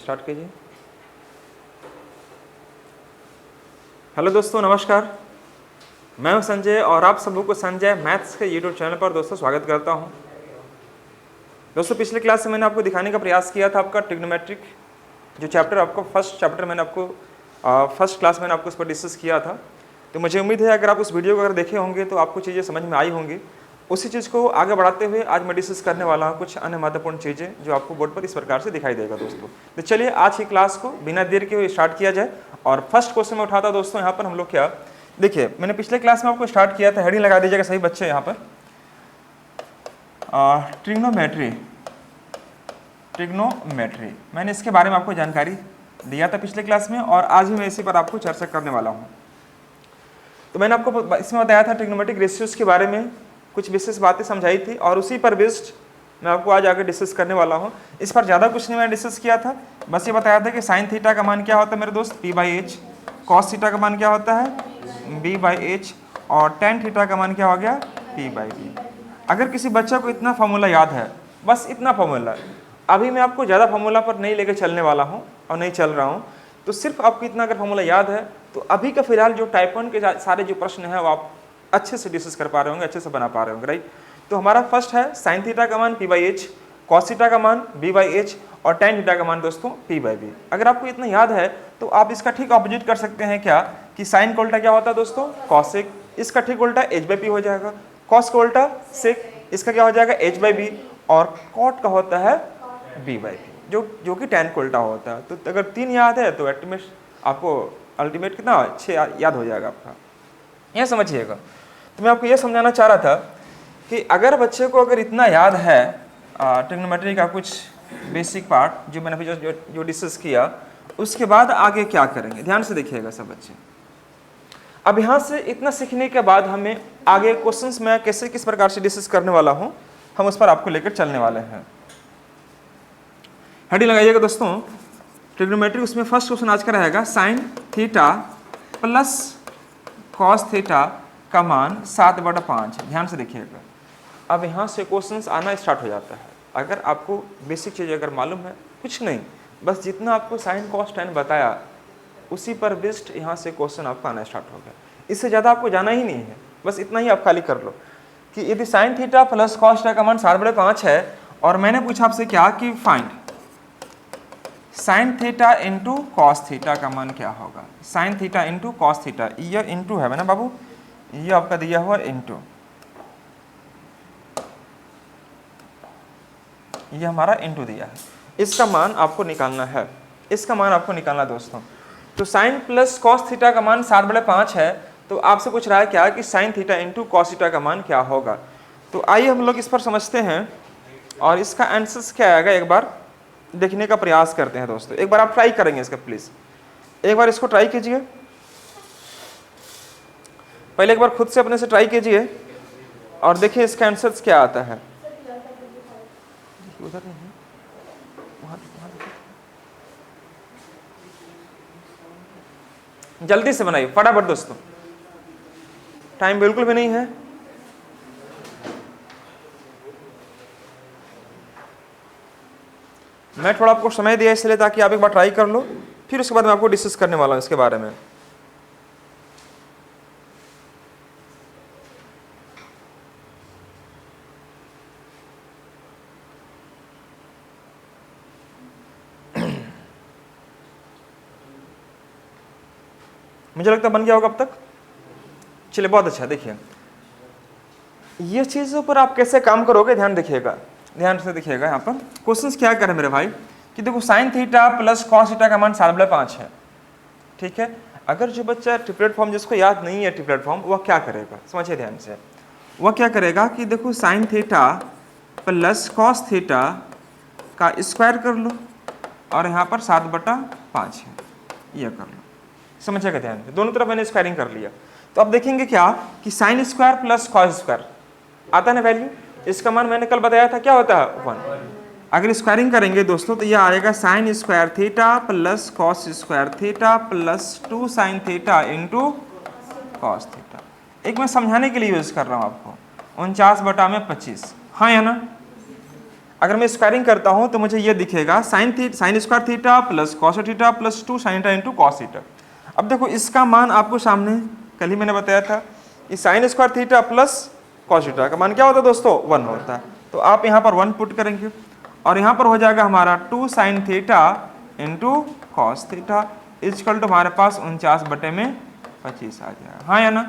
Start कीजिए। Hello दोस्तों, नमस्कार। मैं हूं संजय और आप सबों को संजय मैथ्स के यूट्यूब चैनल पर दोस्तों स्वागत करता हूं। दोस्तों, पिछले क्लास से मैंने आपको दिखाने का प्रयास किया था आपका ट्रिग्नोमेट्रिक जो चैप्टर आपको फर्स्ट चैप्टर मैंने आपको फर्स्ट क्लास मैंने आपको उस पर डिस्कस किया था। तो मुझे उम्मीद है अगर आप उस वीडियो को अगर देखे होंगे तो आपको चीज़ें समझ में आई होंगी। उसी चीज़ को आगे बढ़ाते हुए आज मैं डिस्कस करने वाला हूँ कुछ अन्य महत्वपूर्ण चीज़ें जो आपको बोर्ड पर इस प्रकार से दिखाई देगा दोस्तों। तो चलिए आज की क्लास को बिना देर के हुए स्टार्ट किया जाए। और फर्स्ट क्वेश्चन में उठाता दोस्तों, यहाँ पर हम लोग क्या देखिए, मैंने पिछले क्लास में आपको स्टार्ट किया था, हेडिंग लगा दीजिएगा सही बच्चे यहाँ पर, ट्रिग्नोमेट्री। मैंने इसके बारे में आपको जानकारी दिया था पिछले क्लास में और आज भी मैं इसी पर आपको चर्चा करने वाला हूँ। तो मैंने आपको इसमें बताया था ट्रिग्नोमेट्रिक रेशियोज के बारे में कुछ विशेष बातें समझाई थी और उसी पर बेस्ड मैं आपको आज आगे डिस्कस करने वाला हूँ। इस पर ज़्यादा कुछ नहीं मैंने डिस्कस किया था, बस ये बताया था कि साइन थीटा का मान क्या होता है मेरे दोस्त, p/h, कॉस थीटा का मान क्या होता है, b/h, और टेन थीटा का मान क्या हो गया, p/b। अगर किसी बच्चा को इतना फॉर्मूला याद है, बस इतना फॉर्मूला, अभी मैं आपको ज़्यादा फॉर्मूला पर नहीं लेके चलने वाला हूँ और नहीं चल रहा हूँ, तो सिर्फ आपको इतना अगर फॉर्मूला याद है तो अभी का फिलहाल जो टाइप 1 के सारे जो प्रश्न हैं वो आप अच्छे से डिस्कस कर पा रहे होंगे, अच्छे से बना पा रहे होंगे, राइट। तो हमारा फर्स्ट है साइन थीटा का मान p/h, कॉस थीटा का मान b/h और टेन थीटा का मान दोस्तों p/b। अगर आपको इतना याद है तो आप इसका ठीक ऑपोजिट कर सकते हैं क्या, कि साइन का उल्टा क्या होता है दोस्तों, कॉसेक, इसका ठीक उल्टा h/p हो जाएगा, कॉस का उल्टा सेक, इसका क्या हो जाएगा h/b, और कॉट का होता है b/p, जो कि टेन का उल्टा होता है। तो अगर 3 याद है तो आपको अल्टीमेट कितना 6 याद हो जाएगा आपका, यह समझिएगा। तो मैं आपको यह समझाना चाह रहा था कि अगर बच्चे को अगर इतना याद है ट्रिग्नोमेट्री का कुछ बेसिक पार्ट जो मैंने अभी जो डिस्कस किया, उसके बाद आगे क्या करेंगे, ध्यान से देखिएगा सब बच्चे। अब यहाँ से इतना सीखने के बाद हमें आगे क्वेश्चंस में कैसे किस प्रकार से डिस्कस करने वाला हूँ, हम उस पर आपको लेकर चलने वाले हैं। हेडिंग लगाइएगा दोस्तों, ट्रिग्नोमेट्री। उसमें फर्स्ट क्वेश्चन आज का रहेगा sign theta plus cos theta का मान 7/5। ध्यान से देखिएगा, अब यहाँ से क्वेश्चंस आना स्टार्ट हो जाता है। अगर आपको बेसिक चीज़ अगर मालूम है, कुछ नहीं, बस जितना आपको साइन कॉस टेन बताया उसी पर बेस्ड यहाँ से क्वेश्चन आपका आना स्टार्ट हो गया। इससे ज़्यादा आपको जाना ही नहीं है, बस इतना ही आप खाली कर लो कि यदि sign theta plus cos theta का मान 7/5 है और मैंने पूछा आपसे क्या कि find sine theta into cos theta का मान क्या होगा, sign theta into cos theta, ये इंटू है ना बाबू, ये आपका दिया हुआ इंटू, ये हमारा इंटू दिया है, इसका मान आपको निकालना है, इसका मान आपको निकालना दोस्तों। तो साइन प्लस कॉस थीटा का मान 7/5 है, तो आपसे पूछ रहा है क्या कि sine theta into cos theta का मान क्या होगा। तो आइए हम लोग इस पर समझते हैं और इसका आंसर क्या आएगा एक बार देखने का प्रयास करते हैं दोस्तों। एक बार आप ट्राई करेंगे इसका, प्लीज एक बार इसको ट्राई कीजिए, पहले एक बार खुद से अपने से ट्राई कीजिए और देखिए इसका आंसर क्या आता है। उधर नहीं है, जल्दी से बनाइए फटाफट दोस्तों, टाइम बिल्कुल भी नहीं है। मैं थोड़ा आपको समय दिया इसलिए ताकि आप एक बार ट्राई कर लो, फिर उसके बाद मैं आपको डिस्कस करने वाला हूं इसके बारे में। मुझे लगता है बन गया होगा अब तक, चलिए बहुत अच्छा। देखिए ये चीज़ों पर आप कैसे काम करोगे, ध्यान देखिएगा, ध्यान से देखिएगा। यहाँ पर क्वेश्चंस क्या कर रहे हैं मेरे भाई कि देखो sign theta plus cos theta का मान 7/5 है, ठीक है। अगर जो बच्चा ट्रिपलेट फॉर्म जिसको याद नहीं है ट्रिपलेट फॉर्म, वह क्या करेगा, समझिए ध्यान से। वह क्या करेगा कि देखो sign theta plus cos theta का स्क्वायर कर लो और यहाँ पर 7/5 है, यह कर लो, समझिएगा ध्यान से। दोनों तरफ मैंने स्क्वायरिंग कर लिया, तो अब देखेंगे क्या कि sine square plus cos square आता है ना वैल्यू, इसका मान मैंने कल बताया था क्या होता है 1। अगर स्क्वायरिंग करेंगे दोस्तों तो यह आएगा sine square theta plus cos square theta plus 2 sine theta into cos theta. एक मैं समझाने के लिए यूज कर रहा हूँ आपको, 49/25, हाँ या ना। अगर मैं स्क्वायरिंग करता हूं तो मुझे ये दिखेगा sine square theta plus cos theta plus 2 sine theta into cos theta. अब देखो इसका मान आपको सामने कल ही मैंने बताया था कि sine square theta plus cos theta का मान क्या होता है दोस्तों 1 होता है। तो आप यहाँ पर 1 पुट करेंगे और यहाँ पर हो जाएगा हमारा 2 sine theta into cos theta is equal to हमारे पास 49/25 आ जाएगा, हाँ या ना।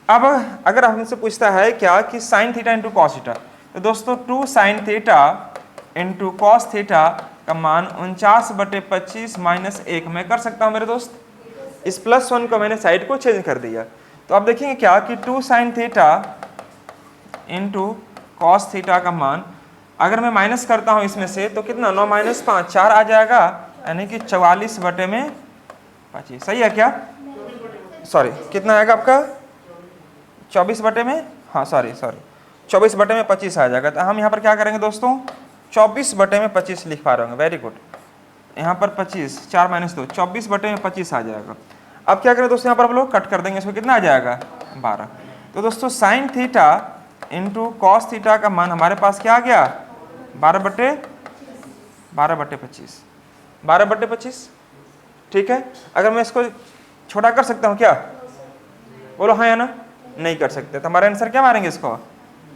अब अगर हमसे पूछता है क्या कि sine theta into cos theta, तो दोस्तों 2 sine theta into cos theta का मान 49/25 माइनस 1 मैं कर सकता हूँ मेरे दोस्त। इस +1 को मैंने साइड को चेंज कर दिया, तो आप देखेंगे क्या कि 2 sine theta into cos theta का मान अगर मैं माइनस करता हूँ इसमें से तो कितना 9 - 5 4 आ जाएगा, यानी कि 44/25। सही है क्या? सॉरी कितना आएगा आपका 24/, हाँ सॉरी 24/25 आ जाएगा। तो हम यहाँ पर क्या करेंगे दोस्तों 24/25 लिख पा रहे होंगे, वेरी गुड। यहाँ पर 25 4 - 2 24/25 आ जाएगा। अब क्या करें दोस्तों यहाँ पर हम लोग कट कर देंगे, इसको कितना आ जाएगा 12। तो दोस्तों sign theta into cos theta का मान हमारे पास क्या आ गया 12/25। ठीक है, अगर मैं इसको छोटा कर सकता हूँ क्या, बोलो हाँ या ना? नहीं कर सकते, तो हमारा आंसर क्या मारेंगे इसको,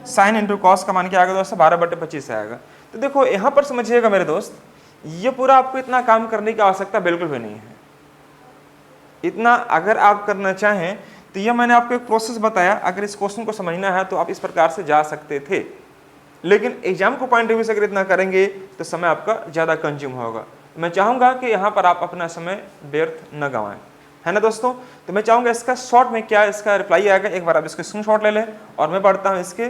साइन इंटू कॉस का मान क्या आएगा दोस्तों 12/25 आएगा। तो देखो यहाँ पर समझिएगा मेरे दोस्त, ये पूरा आपको इतना काम करने की आवश्यकता बिल्कुल भी नहीं है। इतना अगर आप करना चाहें तो ये मैंने आपको एक प्रोसेस बताया, अगर इस क्वेश्चन को समझना है तो आप इस प्रकार से जा सकते थे, लेकिन एग्जाम को पॉइंट ऑफ व्यू से अगर इतना करेंगे तो समय आपका ज़्यादा कंज्यूम होगा। मैं चाहूँगा कि यहाँ पर आप अपना समय व्यर्थ न गंवाएं, है ना दोस्तों। तो मैं चाहूँगा इसका शॉर्ट में क्या इसका रिप्लाई आएगा, एक बार आप इसको स्क्रीनशॉट ले लें और मैं पढ़ता हूँ इसके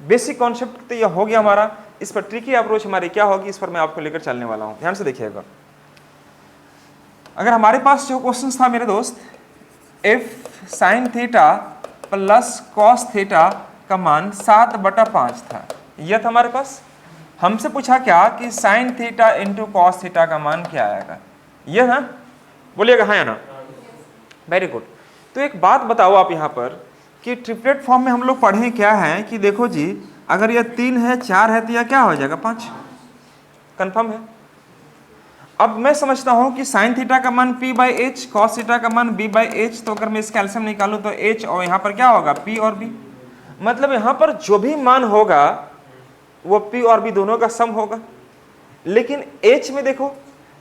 बेसिक कॉन्सेप्ट। तो यह हो गया हमारा, इस पर ट्रिकी अप्रोच हमारी क्या होगी इस पर मैं आपको लेकर चलने वाला हूँ, ध्यान से देखिएगा। अगर हमारे पास जो क्वेश्चन था मेरे दोस्त, F sine theta plus cos theta का मान 7/5 था, यह था हमारे पास। हमसे पूछा क्या कि sine theta into cos theta का मान क्या आएगा, यह ना, बोलिएगा हाँ या ना, वेरी गुड। तो एक बात बताओ आप यहाँ पर कि ट्रिपलेट फॉर्म में हम लोग पढ़े क्या है कि देखो जी, अगर यह 3 है 4 है तो यह क्या हो जाएगा 5, कंफर्म है। अब मैं समझता हूं कि साइन थीटा का मान p/h, कॉस थीटा का मान b/h, तो अगर मैं इसका एलसीएम निकालूं तो h और यहाँ पर क्या होगा p और b, मतलब यहाँ पर जो भी मान होगा वो p और b दोनों का सम होगा। लेकिन h में देखो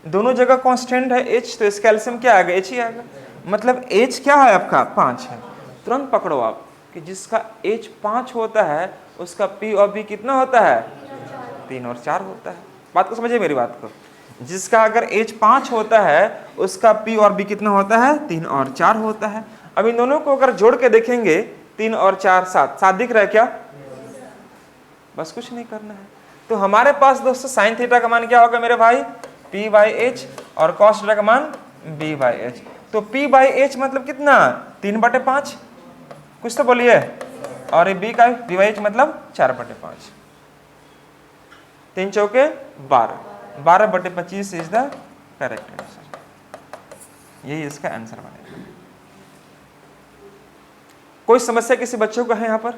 दोनों जगह कांस्टेंट है h, तो इसका एलसीएम क्या आएगा h ही आएगा, मतलब h क्या है आपका 5 है। तुरंत पकड़ो आप कि जिसका h 5 होता है उसका p और b कितना होता है 3 और 4 होता है। बात को समझिए मेरी बात को, जिसका अगर h 5 होता है उसका p और b कितना होता है 3 और 4 होता है। अब इन दोनों को अगर जोड़ के देखेंगे 3 और 4 7 दिख रहा है क्या, बस कुछ नहीं करना है। तो हमारे पास दोस्तों साइन थीटा का मान क्या होगा मेरे भाई p/h और कॉस थीटा का मान b/h। तो p/h मतलब कितना 3/5, कुछ तो बोलिए, और ये b का b/h मतलब 4/5, 3 चौके 12, 12/25 इज द करेक्ट आंसर, यही इसका आंसर बनेगा। कोई समस्या किसी बच्चों को है यहाँ पर?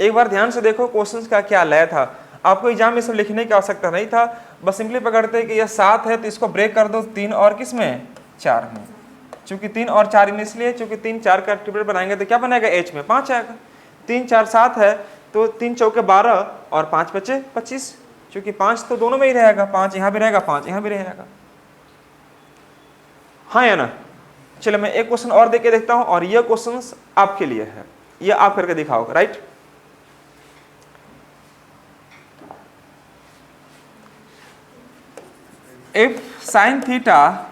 एक बार ध्यान से देखो क्वेश्चंस का क्या लय था, आपको एग्जाम में सब लिखने की आवश्यकता नहीं था, बस सिंपली पकड़ते कि यह 7 है तो इसको ब्रेक कर दो 3 और किस में 4 में, चूंकि 3 और 4 में इसलिए चूंकि 3 4 का ट्रिपलेट बनाएंगे तो क्या बनेगा h में 5 आएगा, 3 4 7 है तो 3 चौके 12 और 5 बचे 25, क्योंकि 5 तो दोनों में ही रहेगा, 5 यहाँ भी रहेगा 5 यहाँ भी रहेगा, हाँ या ना। चलो मैं एक क्वेश्चन और देके देखता हूं और यह क्वेश्चन आपके लिए है, यह आप करके दिखाओगे, right. If sine theta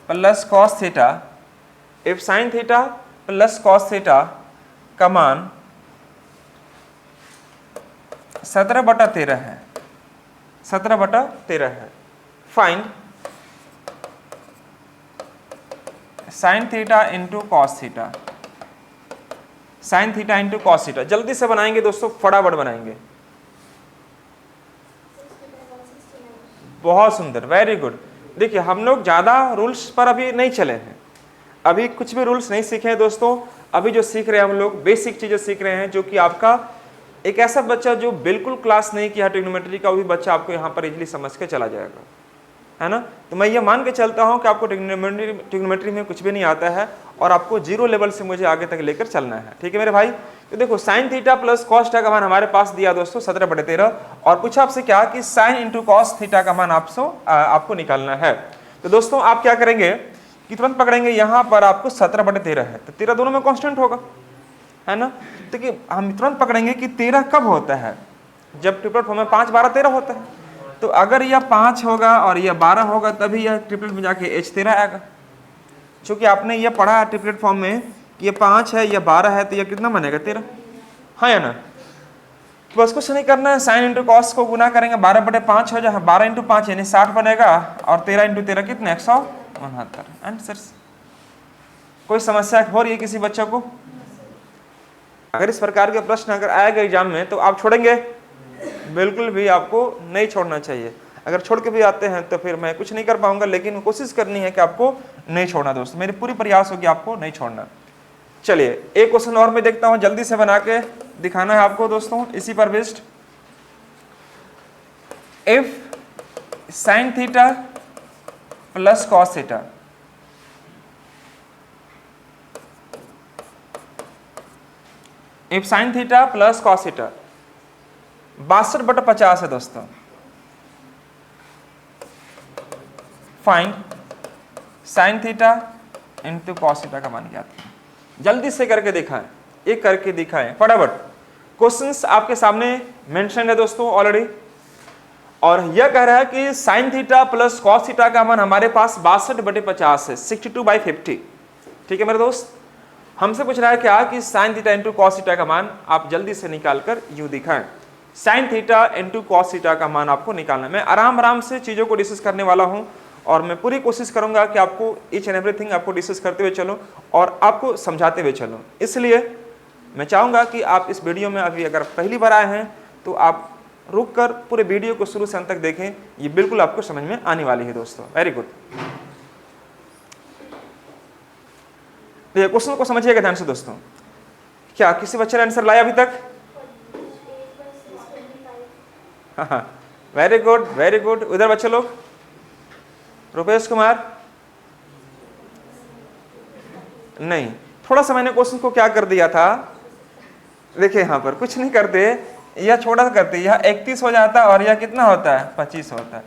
plus cos theta, if sine theta plus cos theta का मान 17/13 है, 17/13 है, find sine theta into cos theta, sine theta into cos theta. जल्दी से बनाएंगे दोस्तों, फटाफट बनाएंगे, बहुत सुंदर, वेरी गुड। देखिए हम लोग ज़्यादा रूल्स पर अभी नहीं चले हैं, अभी कुछ भी रूल्स नहीं सीखे हैं दोस्तों, अभी जो सीख रहे हैं हम लोग बेसिक चीज़ें सीख रहे हैं, जो कि आपका एक ऐसा बच्चा जो बिल्कुल क्लास नहीं किया ट्रिग्नोमेट्री का, वो भी बच्चा आपको यहाँ पर इजीली समझ के चला जाएगा, है ना। तो मैं ये मान के चलता हूँ कि आपको ट्रिग्नोमेट्री में कुछ भी नहीं आता है और आपको जीरो लेवल से मुझे आगे तक लेकर चलना है, ठीक है मेरे भाई। तो देखो sign theta plus cos theta का मान हमारे पास दिया दोस्तों 17/13, और पूछा आपसे क्या कि साइन इंटू कॉस थीटा का मान आपको निकालना है। तो दोस्तों आप क्या करेंगे कि तुरंत पकड़ेंगे, यहाँ पर आपको 17/13 है, तो 13 दोनों में कॉन्स्टेंट होगा, है ना। तो कि हम तुरंत पकड़ेंगे कि 13 कब होता है, जब ट्रिपलेट फॉर्म में 5, 12, 13 होता है। तो अगर यह 5 होगा और यह 12 होगा तभी यह ट्रिपलेट में जाके H13 आएगा। चूंकि आपने यह पढ़ा है ट्रिपलेट फॉर्म में कि ये 5 है, यह 12 है, तो यह कितना बनेगा 13, हाँ या ना। तो बस कुछ नहीं करना है, साइन इंटू कॉस को गुना करेंगे, 12/5 हो जाए, 12 × 5 यानी 60 बनेगा, और 13 × 13 कितने 169 आंसर्स। कोई समस्या हो रही है किसी बच्चे को? अगर इस प्रकार के प्रश्न अगर आएगा एग्जाम में तो आप छोड़ेंगे? बिल्कुल भी आपको नहीं छोड़ना चाहिए। अगर छोड़ के भी आते हैं तो फिर मैं कुछ नहीं कर पाऊंगा, लेकिन कोशिश करनी है कि आपको नहीं छोड़ना दोस्तों, मेरी पूरी प्रयास होगी आपको नहीं छोड़ना। चलिए एक क्वेश्चन और मैं देखता हूं, जल्दी से बना के दिखाना है आपको दोस्तों इसी पर based. If sine theta plus cos theta if sine theta plus cos theta 62/50 है दोस्तों, find sine theta into cos theta का मान ज्ञात करें। जल्दी से करके दिखाएं, एक करके दिखाएं फटाफट। क्वेश्चंस आपके सामने मेंशन है दोस्तों ऑलरेडी, और यह कह रहा है कि sine theta plus cos theta का मान हमारे पास 62/50 है, 62/50, ठीक है मेरे दोस्त। हमसे पूछ रहा है क्या कि sine theta into cos theta का मान आप जल्दी से निकालकर यूं दिखाएं। Sign theta into cos theta का मान आपको निकालना है। मैं आराम से चीज़ों को डिस्कस करने वाला हूं, और मैं पूरी कोशिश करूंगा कि आपको ईच एंड एवरीथिंग आपको डिस्कस करते हुए चलो और आपको समझाते हुए चलो। इसलिए मैं चाहूंगा कि आप इस वीडियो में अभी अगर पहली बार आए हैं तो आप रुक कर पूरे वीडियो को शुरू से अंत तक देखें, ये बिल्कुल आपको समझ में आने वाली है दोस्तों। Very good. क्वेश्चन को समझिएगा ध्यान से दोस्तों। क्या किसी बच्चे ने आंसर लाया अभी तक? हाँ, वेरी गुड वेरी गुड। उधर बच्चे लोग, रुपेश कुमार नहीं, थोड़ा सा मैंने क्वेश्चन को क्या कर दिया था, देखिए यहाँ पर कुछ नहीं करते, यह छोटा करते, यह 31 हो जाता है और यह कितना होता है 25 होता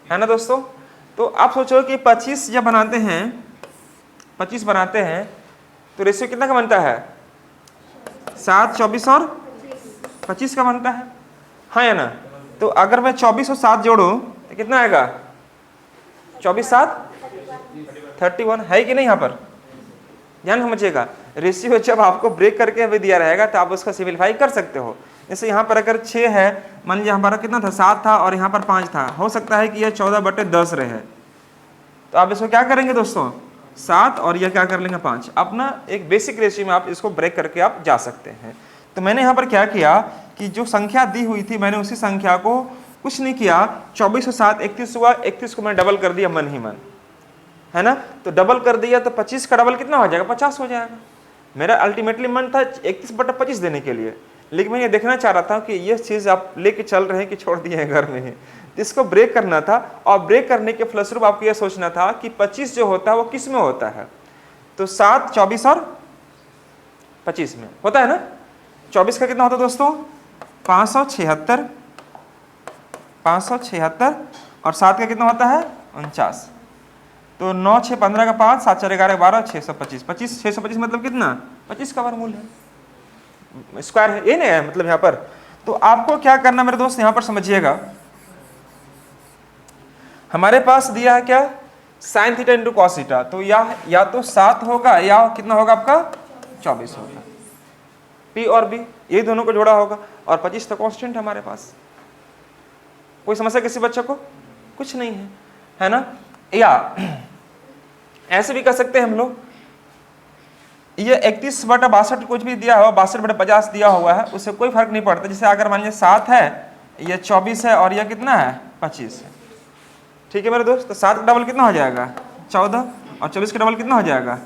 है ना दोस्तों। तो आप सोचो कि 25 जब बनाते हैं, 25 बनाते हैं तो रेशियो कितना का बनता है? 7, 24 और 25 का बनता है, हाँ या ना। तो अगर मैं 24 और 7 जोड़ूं तो कितना आएगा? 24, 7, 31 है कि नहीं? यहाँ पर ध्यान समझिएगा, रेशियो जब आपको ब्रेक करके अभी दिया रहेगा तो आप उसका सिंपलीफाई कर सकते हो। जैसे यहाँ पर अगर 6 है, मान लीजिए हमारा कितना था 7 था और यहाँ पर 5 था, हो सकता है कि यह 14/10 रहे। तो आप इसको क्या करेंगे दोस्तों 7 और यह क्या कर लेंगे 5। अपना एक बेसिक रेशियो में आप इसको ब्रेक करके आप जा सकते हैं। तो मैंने यहाँ पर क्या किया कि जो संख्या दी हुई थी मैंने उसी संख्या को कुछ नहीं किया, 24 और 7 31 हुआ, 31 को मैंने डबल कर दिया मन ही मन, है ना। तो डबल कर दिया तो 25 का डबल कितना हो जाएगा? 50 हो जाएगा। मेरा अल्टीमेटली मन था 31/25 देने के लिए, लेकिन मैं ये देखना चाह रहा था कि ये चीज़ आप लेके चल रहे हैं कि छोड़ दिए हैं घर में ही, इसको ब्रेक करना था। और ब्रेक करने के फलस्वरूप आपको यह सोचना था कि 25 जो होता है वो किस में होता है? तो 7, 24 और 25 में होता है ना। 24 का कितना होता है दोस्तों? 576, 576, और 7 का कितना होता है? 49। तो 9, 6, 15 का 5, 7, 4, 11, 12, 625। 625 मतलब कितना? 25 का वर्गमूल है, स्क्वायर है, ये नहीं है मतलब यहाँ पर। तो आपको क्या करना मेरे दोस्त, यहाँ पर समझिएगा, हमारे पास दिया है क्या? Sign theta into cos theta. तो या तो 7 होगा या कितना होगा आपका? 24 होगा। पी और बी ये दोनों को जोड़ा होगा, और 25 तो कांस्टेंट हमारे पास। कोई समस्या किसी बच्चे को? कुछ नहीं है ना। या ऐसे भी कर सकते हैं हम लोग, ये 31/62 कुछ भी दिया हुआ, 62/50 दिया हुआ है, उससे कोई फर्क नहीं पड़ता। जैसे अगर मान लीजिए 7 है, ये 24 है और यह कितना है? 25 है, ठीक है मेरे दोस्त। तो 7 का डबल कितना हो जाएगा? 14, और 24 का डबल कितना हो जाएगा?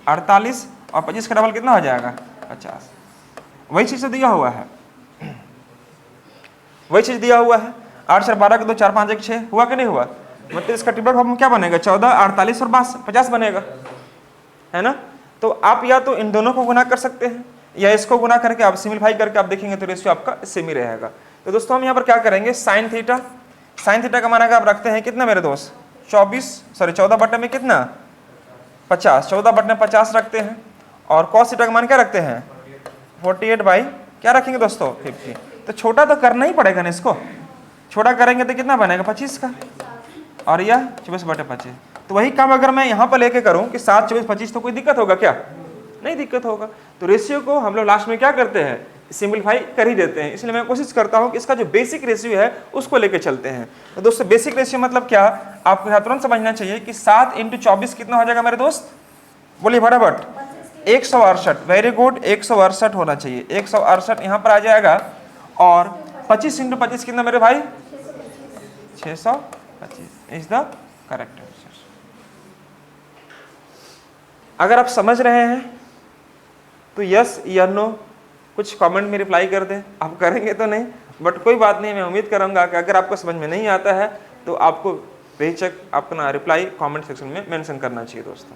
48, और 25 का डबल कितना हो जाएगा? 50। वही चीज़ तो दिया हुआ है, वही चीज़ दिया हुआ है। 8 4 12 के 2 4 5 1 6 हुआ कि नहीं हुआ? मतलब इसका ट्रिपल फॉर्म क्या बनेगा? 14 48 और 50 बनेगा, है ना। तो आप या तो इन दोनों को गुना कर सकते हैं या इसको गुना करके आप सिंपलीफाई करके आप देखेंगे तो रेशियो आपका सेम ही रहेगा। तो दोस्तों हम यहाँ पर क्या करेंगे, साइन थीटा का मान अगर आप रखते हैं कितना मेरे दोस्त? 14 बटे में कितना? 50, 14 बटे में 50 रखते हैं। और कॉस थीटा का मान क्या रखते हैं? 48 बाई क्या रखेंगे दोस्तों? 50। तो छोटा तो करना ही पड़ेगा ना, इसको छोटा करेंगे तो कितना बनेगा? 25 का, और यह 24 बटे 25। तो वही काम अगर मैं यहाँ पर लेके करूँ कि 7 24 25, तो कोई दिक्कत होगा क्या? नहीं दिक्कत होगा। तो रेशियो को हम लोग लास्ट में क्या करते हैं? सिंपलीफाई कर ही देते हैं। इसलिए मैं कोशिश करता हूँ कि इसका जो बेसिक रेशियो है उसको लेके चलते हैं। तो दोस्तों बेसिक रेशियो मतलब क्या, आपको यहाँ तुरंत समझना चाहिए कि 7 × 24 कितना हो जाएगा मेरे दोस्त? बोलिए फटाफट। 168। वेरी गुड, 168 होना चाहिए। 168 यहाँ पर आ जाएगा। और 25 × 25 कितना मेरे भाई? 625 इज द करेक्ट आंसर। अगर आप समझ रहे हैं तो यस या नो कुछ कमेंट में रिप्लाई कर दें। आप करेंगे तो नहीं, बट कोई बात नहीं, मैं उम्मीद करूंगा कि अगर आपको समझ में नहीं आता है तो आपको बेहिचक अपना रिप्लाई कमेंट सेक्शन में मेंशन करना चाहिए दोस्तों।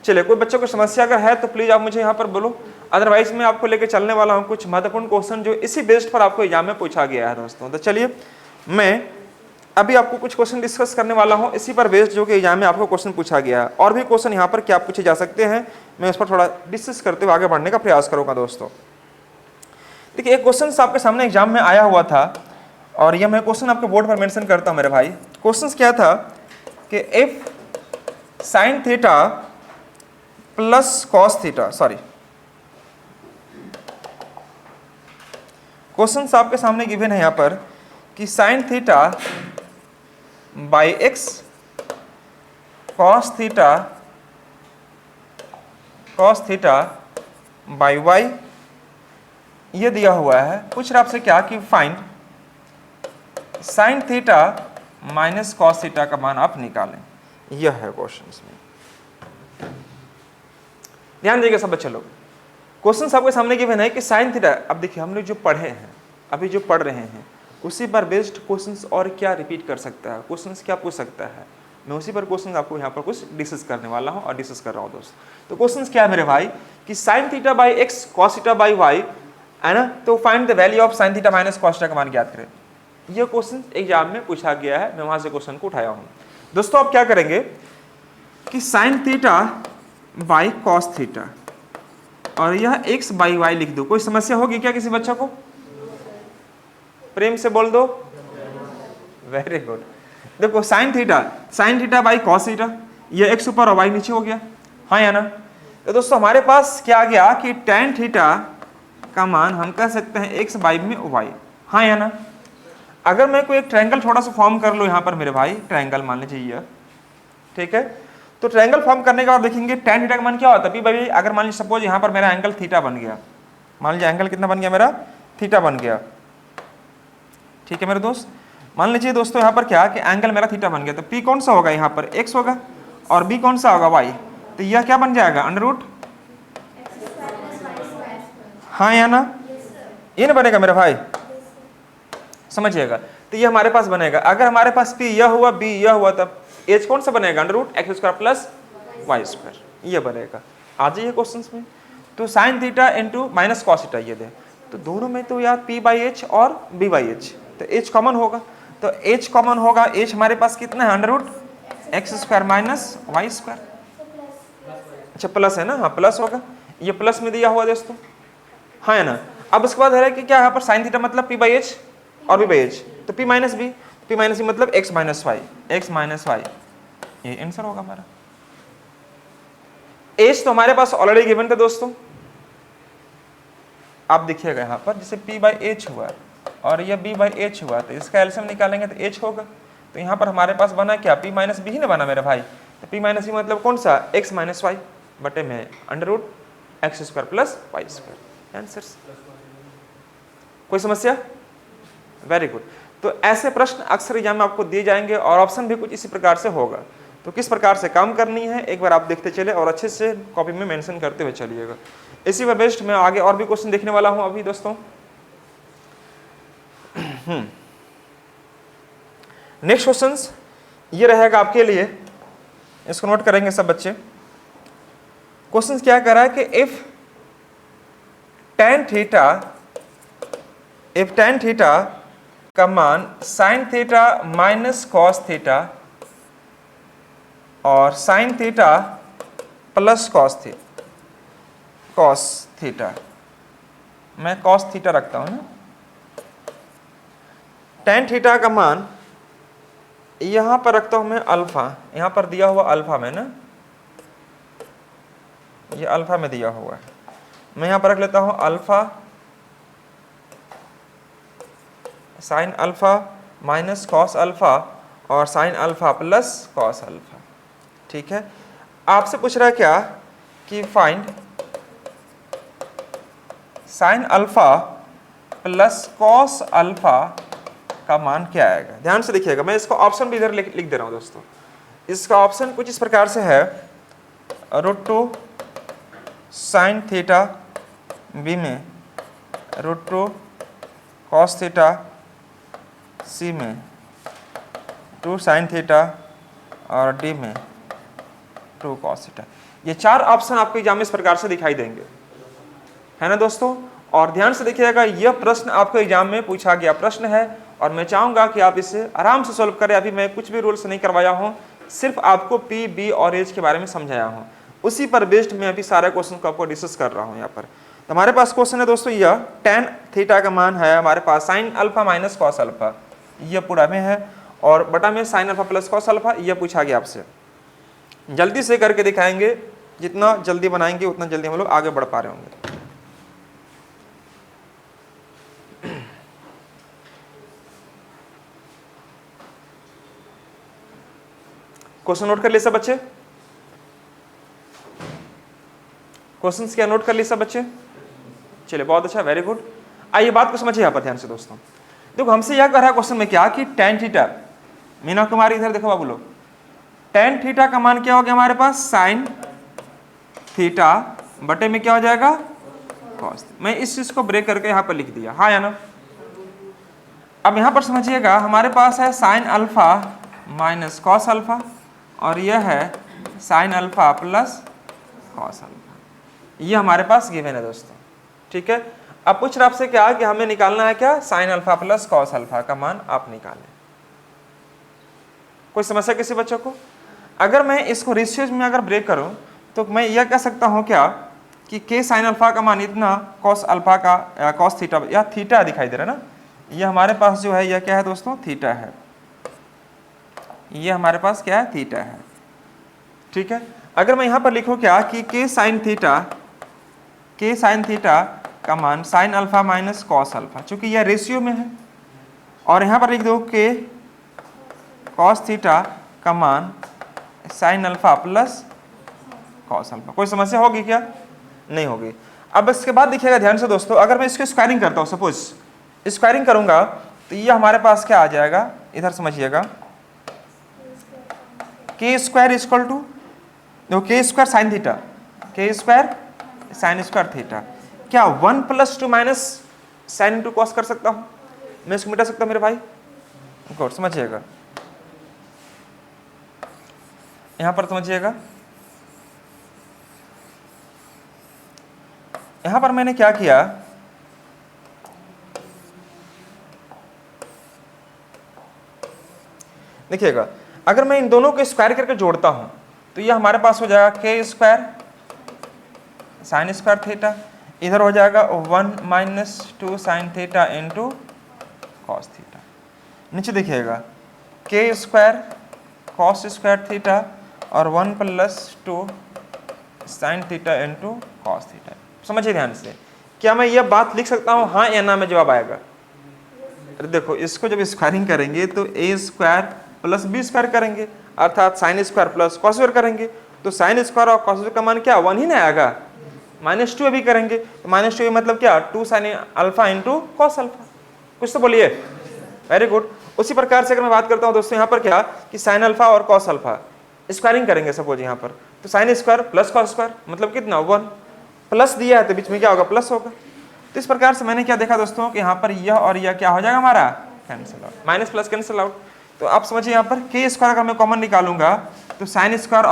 चलिए, कोई बच्चों को समस्या अगर है तो प्लीज़ आप मुझे यहाँ पर बोलो, अदरवाइज मैं आपको लेके चलने वाला हूँ कुछ महत्वपूर्ण क्वेश्चन जो इसी बेस्ड पर आपको एग्जाम में पूछा गया है दोस्तों। तो चलिए मैं अभी आपको कुछ क्वेश्चन डिस्कस करने वाला हूँ इसी पर बेस्ड जो कि एग्जाम में आपको क्वेश्चन पूछा गया है। और भी क्वेश्चन यहाँ पर क्या पूछे जा सकते हैं, मैं उस पर थोड़ा डिस्कस करते हुए आगे बढ़ने का प्रयास करूँगा दोस्तों। देखिए, एक क्वेश्चन आपके सामने एग्जाम में आया हुआ था और यह मैं क्वेश्चन आपके बोर्ड पर मेंशन करता हूँ मेरे भाई। क्वेश्चन क्या था कि if sine theta plus cos theta, sorry, question आपके सामने गिवन है यहाँ पर कि sine theta by x cos theta by y ये दिया हुआ है। पूछ रहा आपसे क्या कि find sine theta minus cos theta का मान आप निकालें। यह है क्वेश्चन में, ध्यान देगा सब बच्चे लोग। क्वेश्चन आपके सामने गिवन है कि साइन थीटा, अब देखिए हम लोग जो पढ़े हैं अभी जो पढ़ रहे हैं उसी पर बेस्ड क्वेश्चंस और क्या रिपीट कर सकता है, क्वेश्चंस क्या पूछ सकता है, मैं उसी पर क्वेश्चन आपको यहाँ पर कुछ डिस्कस करने वाला हूँ और डिस्कस कर रहा हूँ दोस्त। तो क्वेश्चंस क्या है मेरे भाई कि sine theta by x cos theta by y, है ना। तो find the value of sine theta minus cos theta का मान ज्ञात करें। यह क्वेश्चन एग्जाम में पूछा गया है, मैं वहां से क्वेश्चन को उठाया हूँ दोस्तों। आप क्या करेंगे कि sine theta by cos theta और यह एक्स बाई वाई लिख दो। कोई समस्या होगी क्या किसी बच्चा को? प्रेम से बोल दो, वेरी गुड। देखो sign theta by cos theta, ये एक्स ऊपर और वाई नीचे हो गया, हाँ या ना। तो दोस्तों हमारे पास क्या आ गया कि टेन थीटा का मान हम कह सकते हैं एक्स बाई में वाई, हाँ या ना। अगर मैं कोई एक ट्रायंगल थोड़ा सा फॉर्म कर लूँ यहाँ पर मेरे भाई, ट्रायंगल मान लीजिए ये, ठीक है। तो ट्रायंगल फॉर्म करने के बाद देखेंगे टेन थीटा का मान क्या होता है। भाई अगर मान लीजिए सपोज यहाँ पर मेरा एंगल थीटा बन गया, मान लीजिए एंगल कितना बन गया मेरा? थीटा बन गया, ठीक है मेरे दोस्त। मान लीजिए दोस्तों यहाँ पर क्या कि एंगल मेरा थीटा बन गया, तो पी कौन सा होगा? यहाँ पर एक्स होगा और बी कौन सा होगा? वाई। तो यह क्या बन जाएगा? अंडर रूट, हाँ या ना, ये ना बनेगा मेरा भाई, समझिएगा। तो ये हमारे पास बनेगा। अगर हमारे पास पी यह हुआ, बी यह हुआ, तब एच कौन सा बनेगा? Under root x square plus y square, ये बनेगा। आ जाइए क्वेश्चन में। तो sine theta into minus cos theta ये दे, तो दोनों में तो यार पी बाई एच और बी बाई एच, तो एच कॉमन होगा। तो एच कॉमन होगा, एच हमारे पास कितना है? Under root x square minus y square, अच्छा प्लस है ना, हाँ प्लस होगा, ये प्लस में दिया हुआ दोस्तों, हाँ है ना। अब उसके बाद है कि क्या यहाँ पर साइन थीटा मतलब पी बाई एच और बी बाई एच, तो पी माइनस बी मतलब एक्स माइनस वाई, ये आंसर होगा हमारा। एच तो हमारे पास ऑलरेडी गिवन था दोस्तों, आप देखिएगा यहाँ पर जैसे p बाई एच हुआ और यह b बाई एच हुआ, तो इसका एलसीएम निकालेंगे तो h होगा। तो यहाँ पर हमारे पास बना क्या? p माइनस बी ही ना बना मेरे भाई। तो p माइनस बी मतलब कौन सा? x माइनस वाई बटे में under root x square plus y square, answers. कोई समस्या? Very good. तो ऐसे प्रश्न अक्सर एग्जाम में आपको दिए जाएंगे और ऑप्शन भी कुछ इसी प्रकार से होगा। तो किस प्रकार से काम करनी है एक बार आप देखते चले और अच्छे से कॉपी में मेंशन करते हुए चलिएगा। इसी पर बेस्ड मैं आगे और भी क्वेश्चन देखने वाला हूं अभी दोस्तों। नेक्स्ट क्वेश्चन ये रहेगा आपके लिए, इसको नोट करेंगे सब बच्चे। क्वेश्चन क्या कह रहा है कि इफ tan थीटा का मान sin theta minus cos theta और sin theta plus cos theta, मैं कॉस थीटा रखता हूं ना। tan थीटा का मान यहां पर रखता हूं मैं अल्फा, यहां पर दिया हुआ अल्फा में ना, ये अल्फा में दिया हुआ है, मैं यहां पर रख लेता हूं alpha sine alpha minus cos alpha और sine alpha plus cos alpha. ठीक है, आपसे पूछ रहा है क्या कि find sine alpha plus cos alpha का मान क्या आएगा। ध्यान से देखिएगा, मैं इसका ऑप्शन भी इधर लिख दे रहा हूं दोस्तों। इसका ऑप्शन कुछ इस प्रकार से है, √2 साइन थीटा, बी में √2 कॉस थीटा, सी में 2 साइन थीटा और डी में 2 कॉस थीटा। ये 4 ऑप्शन आपको एग्जाम में इस प्रकार से दिखाई देंगे, है ना दोस्तों। और ध्यान से देखिएगा, यह प्रश्न आपको एग्जाम में पूछा गया प्रश्न है और मैं चाहूंगा कि आप इसे आराम से सॉल्व करें। अभी मैं कुछ भी रूल्स नहीं करवाया हूं, सिर्फ आपको पी, बी और एज के बारे में समझाया हूं, उसी पर बेस्ड मैं अभी सारे क्वेश्चन को आपको डिस्कस कर रहा हूं। यहाँ पर तो हमारे पास क्वेश्चन है दोस्तों, यह tan थीटा का मान है हमारे पास sine alpha minus cos alpha, यह पूरा में है, और बटा में sine alpha plus cos alpha, यह पूछा गया आपसे। जल्दी से करके दिखाएंगे, जितना जल्दी बनाएंगे उतना जल्दी हम लोग आगे बढ़ पा रहे होंगे। क्वेश्चन नोट कर लिए सब बच्चे? क्वेश्चंस क्या नोट कर लिए सब बच्चे? चलिए बहुत अच्छा, वेरी गुड। आइए बात को समझिए यहाँ पर ध्यान से दोस्तों। देखो हमसे यह कह रहा है क्वेश्चन में क्या कि tan थीटा, मीना कुमारी इधर देखो बाबू लोग, tan थीटा का मान क्या हो गया हमारे पास sin थीटा बटे में क्या हो जाएगा cos। मैं इस चीज को ब्रेक करके यहाँ पर लिख दिया, हाँ या ना। अब यहाँ पर समझिएगा, हमारे पास है sin alpha minus cos alpha और यह है sin alpha plus cos alpha, ये हमारे पास गिवन है दोस्तों। ठीक है, अब पूछ रहा आपसे क्या कि हमें निकालना है क्या, sin alpha plus cos alpha का मान आप निकालें। कोई समस्या किसी बच्चों को? अगर मैं इसको रेशियोज में अगर ब्रेक करूं तो मैं यह कह सकता हूं क्या कि k sin अल्फा का मान इतना, cos अल्फा का cos थीटा, या थीटा दिखाई दे रहा है ना, ये हमारे पास जो है यह क्या है दोस्तों, थीटा है, ये हमारे पास क्या है, थीटा है। ठीक है, अगर मैं यहां पर लिखूं क्या कि k sin थीटा का मान sin alpha minus cos alpha, चूंकि यह रेशियो में है, और यहां पर लिख दो k cos थीटा का मान sin alpha plus cos alpha. कोई समस्या होगी क्या? नहीं होगी। अब इसके बाद देखिएगा ध्यान से दोस्तों, अगर मैं इसको स्क्वायरिंग करता हूं, सपोज स्क्वायरिंग करूंगा तो ये हमारे पास क्या आ जाएगा, इधर समझिएगा, k स्क्वायर इक्वल टू, देखो k square sine theta, k square sine square theta, क्या 1 + 2 माइनस साइन इंटू कॉस कर सकता हूं मैं, इसको मिटा सकता हूं मेरे भाई। गुड, समझिएगा, यहां पर समझिएगा, यहां पर मैंने क्या किया, देखिएगा, अगर मैं इन दोनों को स्क्वायर करके जोड़ता हूं तो ये हमारे पास हो जाएगा k square sine square theta, इधर हो जाएगा 1 - 2 sine theta into cos theta. नीचे देखिएगा k square cos square theta और 1 + 2 sine theta into cos theta. समझिए ध्यान से, क्या मैं यह बात लिख सकता हूं, हाँ या ना में जवाब आएगा। अरे देखो, इसको जब स्क्वायरिंग करेंगे तो a square plus b square करेंगे, अर्थात sine square plus cos square करेंगे, तो साइन स्क्वायर और कॉस स्क्वायर का मान क्या 1 ही ना आएगा, -2 अभी करेंगे तो -2 मतलब क्या 2 sine alpha into cos alpha. कुछ तो बोलिए, वेरी गुड। उसी प्रकार से अगर मैं बात करता हूं दोस्तों, यहाँ पर क्या कि साइन अल्फा और कॉस अल्फा स्क्वायरिंग करेंगे सपोज यहाँ पर, तो sine square plus cos square मतलब कितना 1, प्लस दिया है तो बीच में क्या होगा, प्लस होगा। तो इस प्रकार से मैंने क्या देखा दोस्तों कि यहाँ पर यह और यह क्या हो जाएगा हमारा, cancel out, minus plus cancel out. तो आप समझिए यहाँ पर के स्क्वायर अगर मैं कॉमन निकालूंगा तो साइन स्क्वायर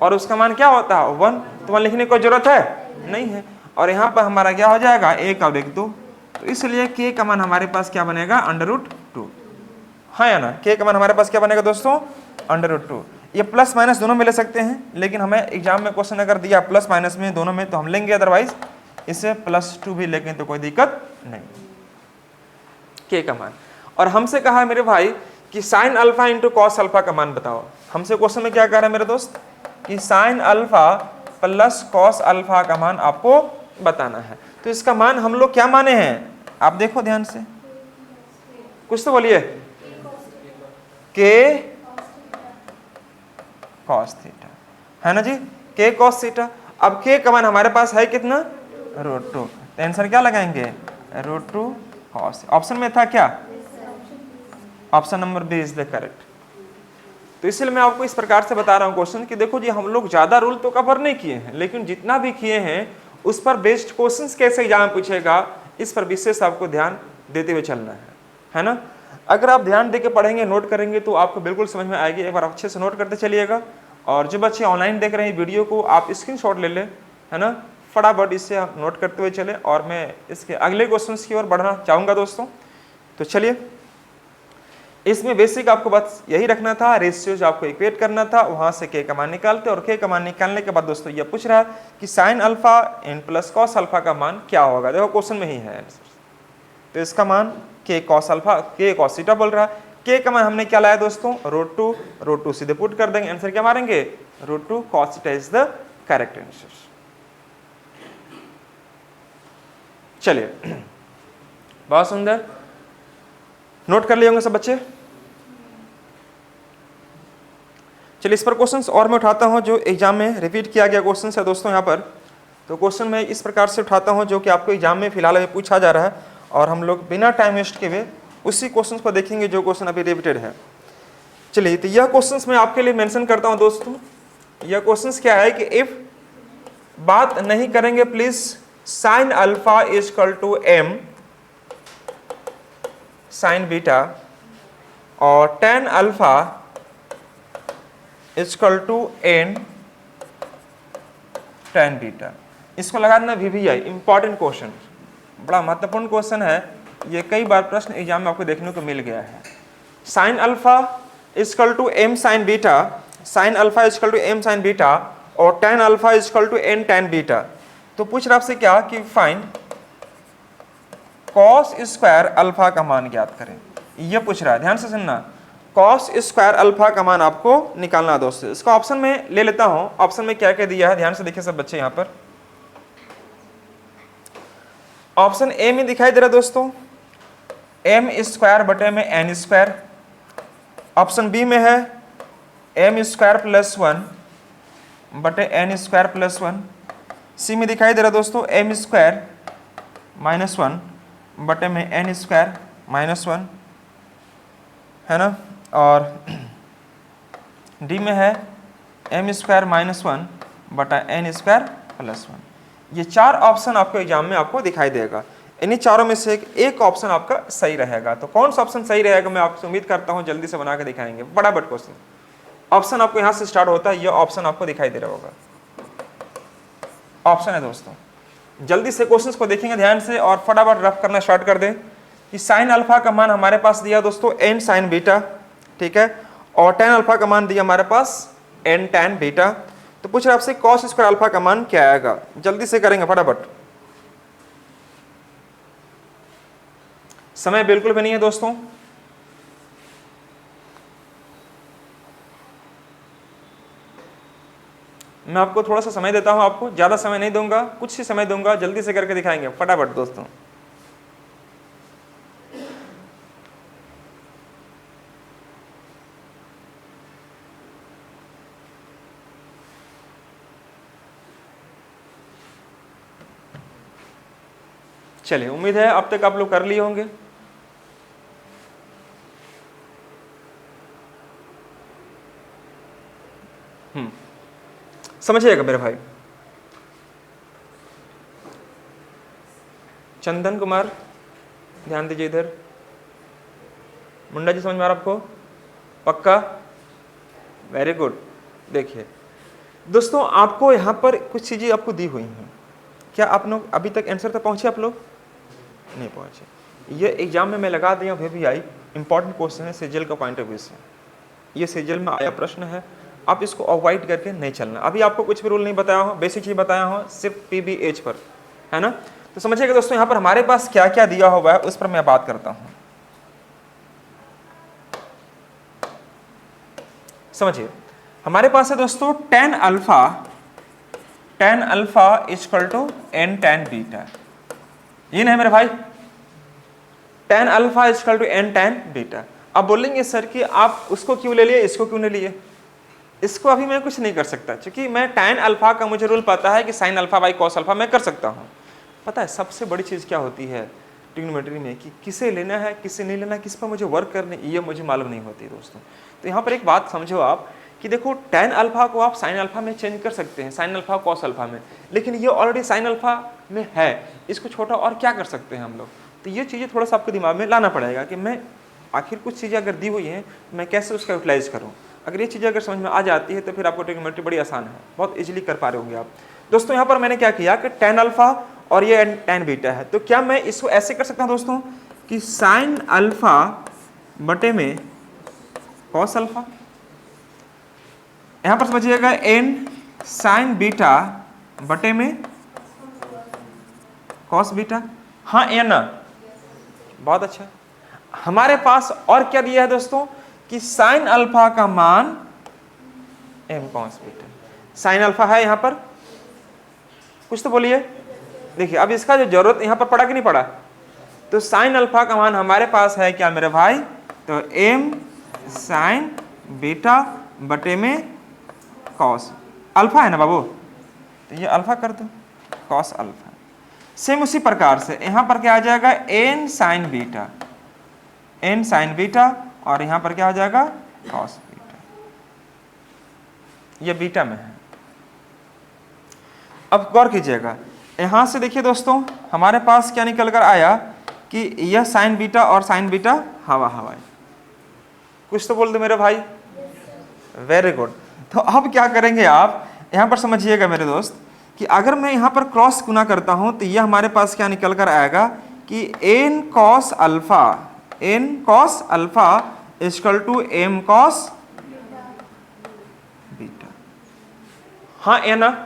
और उसका मान क्या होता है 1, तो 1 लिखने की कोई जरूरत है नहीं है। और यहाँ पर हमारा क्या हो जाएगा 1 और 1 2, तो इसलिए के का मान हमारे पास क्या बनेगा √2, हाँ या ना, के का मान हमारे पास क्या बनेगा दोस्तों √2। ये प्लस माइनस दोनों में ले सकते हैं, लेकिन हमें एग्जाम में क्वेश्चन अगर दिया प्लस माइनस में दोनों में तो हम लेंगे, अदरवाइज इसे +2 भी लेंगे तो कोई दिक्कत नहीं, के का मान। और हमसे कहा मेरे भाई कि sine alpha into cos alpha का मान बताओ। हमसे क्वेश्चन में क्या कह रहा है मेरे दोस्त कि sine alpha plus cos alpha का मान आपको बताना है। तो इसका मान हम लोग क्या माने हैं, आप देखो ध्यान से, कुछ तो बोलिए, के कॉस थीटा, है ना जी, के कॉस थीटा। अब के का मान हमारे पास है कितना √2, तो आंसर क्या लगाएंगे √2 कॉस। ऑप्शन में था क्या, option number b is the correct. तो इसलिए मैं आपको इस प्रकार से बता रहा हूं क्वेश्चन कि देखो जी हम लोग ज्यादा रूल तो कवर नहीं किए हैं, लेकिन जितना भी किए हैं उस पर बेस्ड क्वेश्चंस कैसे एग्जाम पूछेगा इस पर विशेष आपको ध्यान देते हुए चलना है ना। अगर आप ध्यान देके पढ़ेंगे, नोट करेंगे तो आपको बिल्कुल समझ में आएगी। एक बार अच्छे से नोट करते चलिएगा। और जो बच्चे ऑनलाइन देख रहे हैं वीडियो को, आप स्क्रीनशॉट ले लें, है ना, फटाफट इससे आप नोट करते हुए चले। और मैं इसके अगले क्वेश्चन की ओर बढ़ना चाहूँगा दोस्तों। तो चलिए, इसमें बेसिक आपको बस यही रखना था, रेशियोज आपको इक्वेट करना था, वहां से के का मान निकालते, और के का मान निकालने के बाद दोस्तों ये पूछ रहा है कि sine alpha in plus cos alpha का मान क्या होगा। देखो क्वेश्चन में ही है आंसर। तो इसका मान के कॉस अल्फा, के कॉस थीटा बोल रहा है। के का मान हमने क्या लाया दोस्तों √2 सीधे पुट कर देंगे, आंसर क्या मारेंगे √2 cos theta is the correct answer. चलिए, बहुत सुंदर, नोट कर लिए होंगे सब बच्चे। चलिए इस पर क्वेश्चंस और मैं उठाता हूं जो एग्जाम में रिपीट किया गया क्वेश्चन है दोस्तों यहाँ पर। तो क्वेश्चन मैं इस प्रकार से उठाता हूं जो कि आपको एग्जाम में फिलहाल अभी पूछा जा रहा है, और हम लोग बिना टाइम वेस्ट किए उसी क्वेश्चन को देखेंगे जो क्वेश्चन अभी रिपीटेड है। चलिए, तो यह क्वेश्चन मैं आपके लिए मेंशन करता हूं दोस्तों। यह क्वेश्चन क्या है कि इफ बात नहीं करेंगे please sine alpha is equal to m sine beta और tan alpha is equal to n tan beta. इसको लगा देना VVI, इंपॉर्टेंट क्वेश्चन, बड़ा महत्वपूर्ण क्वेश्चन है। ये कई बार प्रश्न एग्जाम में आपको देखने को मिल गया है। Sine alpha is equal to m sine beta, sine alpha is equal to m sine beta और tan alpha is equal to n tan beta. तो पूछ रहा आपसे क्या कि फाइंड कॉस स्क्वायर अल्फा का मान ज्ञात करें, ये पूछ रहा है। ध्यान से सुनना, कॉस स्क्वायर अल्फा का मान आपको निकालना है दोस्तों। इसका ऑप्शन में ले लेता हूं, ऑप्शन में क्या क्या दिया है ध्यान से देखिए सब बच्चे। यहां पर ऑप्शन ए में दिखाई दे रहा है दोस्तों m स्क्वायर बटे में n स्क्वायर। ऑप्शन बी में है m स्क्वायर प्लस 1 बटे n स्क्वायर प्लस 1। सी में दिखाई दे रहा है दोस्तों m स्क्वायर माइनस 1 बटे में n स्क्वायर माइनस 1, है ना। और डी में है m स्क्वायर माइनस 1 बटा n स्क्वायर प्लस 1। ये चार ऑप्शन आपको एग्जाम में आपको दिखाई देगा। इन्हीं चारों में से एक ऑप्शन आपका सही रहेगा। तो कौन सा ऑप्शन सही रहेगा मैं आपसे उम्मीद करता हूं जल्दी से बना के दिखाएंगे। फटाफट क्वेश्चन, ऑप्शन आपको यहां से स्टार्ट होता है, ये ऑप्शन आपको दिखाई दे रहा होगा, ऑप्शन है दोस्तों। जल्दी से क्वेश्चंस को देखेंगे ध्यान से और फटाफट रफ करना स्टार्ट कर दें। कि साइन अल्फा का मान हमारे पास दिया दोस्तों n साइन बीटा, ठीक है, और tan अल्फा का मान दिया हमारे पास n tan बीटा। तो पूछ रहा आपसे cos स्क्वायर अल्फा का मान क्या आएगा, जल्दी से करेंगे फटाफट, समय बिल्कुल भी नहीं है दोस्तों। मैं आपको थोड़ा सा समय देता हूं, आपको ज्यादा समय नहीं दूंगा, कुछ ही समय दूंगा, जल्दी से करके दिखाएंगे फटाफट दोस्तों। चलिए, उम्मीद है अब तक आप लोग कर लिए होंगे। समझिएगा मेरे भाई, चंदन कुमार, ध्यान दीजिए इधर। मुंडा जी समझ में आ रहा आपको? पक्का? Very good. देखिए दोस्तों, आपको यहाँ पर कुछ चीज़ें आपको दी हुई हैं। क्या आप लोग अभी तक आंसर तक पहुँचे? आप लोग नहीं पहुँचे। ये एग्जाम में मैं लगा दिया हूँ, भी आई इंपॉर्टेंट क्वेश्चन है सीजीएल का पॉइंट ऑफ व्यू से। ये सीजीएल में आया प्रश्न है, आप इसको अवॉइड करके नहीं चलना। अभी आपको कुछ भी रूल नहीं बताया हो, बेसिक चीज़ बताया हो, सिर्फ पीबीएच पर, है ना। तो समझिएगा दोस्तों, यहाँ पर हमारे पास क्या क्या दिया हुआ है उस पर मैं बात करता हूँ। समझिए, हमारे पास है दोस्तों tan alpha equal to n tan beta. ये नहीं मेरे भाई, tan alpha equal to n tan beta. अब बोलेंगे सर कि आप उसको क्यों ले लिए, इसको क्यों नहीं लिए? इसको अभी मैं कुछ नहीं कर सकता, क्योंकि मैं tan अल्फा का मुझे रूल पता है कि sin alpha by cos alpha मैं कर सकता हूँ। पता है सबसे बड़ी चीज़ क्या होती है ट्रिग्नोमेट्री में, कि किसे लेना है किसे नहीं लेना, किस पर मुझे वर्क करने, ये मुझे मालूम नहीं होती दोस्तों। तो यहाँ पर एक बात समझो आप कि देखो tan अल्फा को आप sin अल्फा में चेंज कर सकते हैं, sin अल्फा cos अल्फा में, लेकिन ये ऑलरेडी sin अल्फा में है, इसको छोटा और क्या कर सकते हैं हम लोग। तो ये चीज़ें थोड़ा सा आपको दिमाग में लाना पड़ेगा कि मैं आखिर कुछ चीज़ें अगर दी हुई हैं मैं कैसे उसका यूटिलाइज करूँ। अगर ये चीज़ें अगर समझ में आ जाती है तो फिर आपको ट्रिग्नोमेट्री बड़ी आसान है, बहुत इजीली कर पा रहे होंगे आप। दोस्तों यहाँ पर मैंने क्या किया कि tan अल्फा और ये tan बीटा है, तो क्या मैं इसको ऐसे कर सकता हूँ दोस्तों कि sin अल्फा बटे में cos अल्फा। यहाँ पर समझिएगा n sin बीटा बटे में cos बीटा। हाँ या ना? बहुत अच्छा। हमारे पास और क्या दिया है दोस्तों कि sin अल्फा का मान m cos beta. sin alpha है यहाँ पर, कुछ तो बोलिए। देखिए अब इसका जो जरूरत यहाँ पर पड़ा कि नहीं पड़ा, तो sin अल्फा का मान हमारे पास है क्या मेरे भाई, तो m sin बीटा बटे में cos अल्फा है ना बाबू, तो ये अल्फा कर दो cos अल्फा। सेम उसी प्रकार से यहाँ पर क्या आ जाएगा n sin बीटा और यहाँ पर क्या हो जाएगा cos बीटा, ये बीटा में है। अब गौर कीजिएगा, यहाँ से देखिए दोस्तों हमारे पास क्या निकल कर आया कि यह sin बीटा और sin बीटा हवा हवा है। कुछ तो बोल दो मेरे भाई। Very good. तो अब क्या करेंगे आप, यहाँ पर समझिएगा मेरे दोस्त कि अगर मैं यहाँ पर क्रॉस गुना करता हूँ तो यह हमारे पास क्या निकल कर आएगा कि n cos alpha equal to m cos beta. हाँ या ना?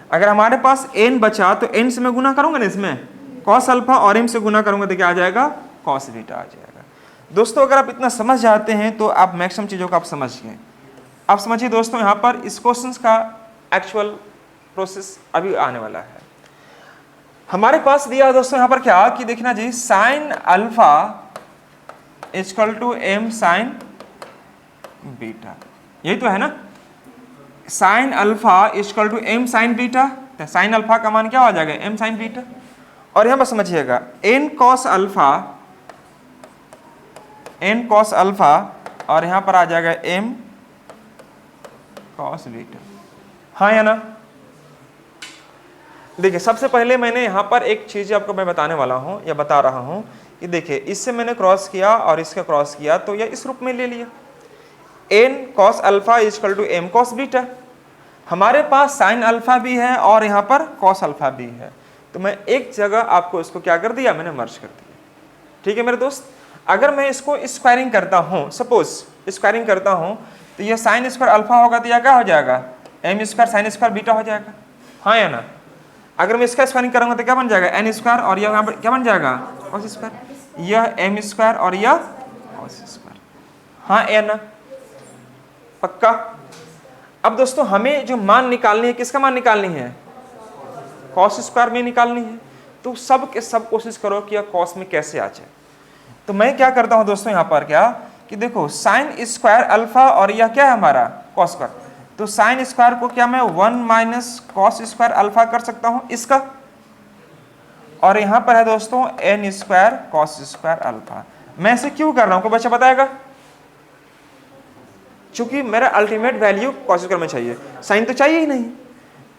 अगर हमारे पास n बचा तो n से मैं गुना करूंगा ना, इसमें cos अल्फा और m से गुना करूंगा तो क्या आ जाएगा cos बीटा आ जाएगा। दोस्तों अगर आप इतना समझ जाते हैं तो आप मैक्सिमम चीज़ों को आप समझ गए। आप समझिए दोस्तों, यहाँ पर इस क्वेश्चन का एक्चुअल प्रोसेस अभी आने वाला है। हमारे पास दिया है दोस्तों यहाँ पर क्या कि देखना जी, sin alpha equal to m sin beta, यही तो है ना। sin alpha equal to m sin beta, तो sin अल्फा का मान क्या हो जाएगा m sin बीटा। और यहाँ पर समझिएगा n cos अल्फा और यहाँ पर आ जाएगा m cos बीटा। हाँ या ना? देखिए सबसे पहले मैंने यहाँ पर एक चीज़ आपको मैं बताने वाला हूँ या बता रहा हूँ कि देखिए इससे मैंने क्रॉस किया और इसका क्रॉस किया तो यह इस रूप में ले लिया, n cos alpha equal to m cos beta. हमारे पास sin अल्फा भी है और यहाँ पर cos अल्फा भी है, तो मैं एक जगह आपको इसको क्या कर दिया, मैंने मर्ज कर दिया। ठीक है मेरे दोस्त। अगर मैं इसको स्क्वायरिंग करता हूँ, सपोज स्क्वायरिंग करता हूँ, तो यह sin स्क्वायर अल्फा होगा तो यह क्या हो जाएगा m square sin square beta हो जाएगा। हाँ या ना? अगर मैं इसका स्क्वायरिंग करूंगा तो क्या बन जाएगा n स्क्वायर और यह यहाँ पर क्या बन जाएगा cos स्क्वायर, यह m स्क्वायर और यह cos स्क्वायर। हाँ या ना? पक्का। अब दोस्तों हमें जो मान निकालनी है, किसका मान निकालनी है, cos स्क्वायर में निकालनी है। तो सब के सब कोशिश करो कि यह cos में कैसे आ जाए। तो मैं क्या करता हूं दोस्तों यहाँ पर क्या कि देखो sin स्क्वायर अल्फा और यह क्या है हमारा cos स्क्वायर, तो sin स्क्वायर को क्या मैं 1 माइनस cos स्क्वायर अल्फा कर सकता हूं इसका, और यहाँ पर है दोस्तों n square cos square alpha. मैं इसे क्यों कर रहा हूं, कोई बच्चा बताएगा? चूंकि मेरा अल्टीमेट वैल्यू cos स्क्वायर में चाहिए, साइन तो चाहिए ही नहीं,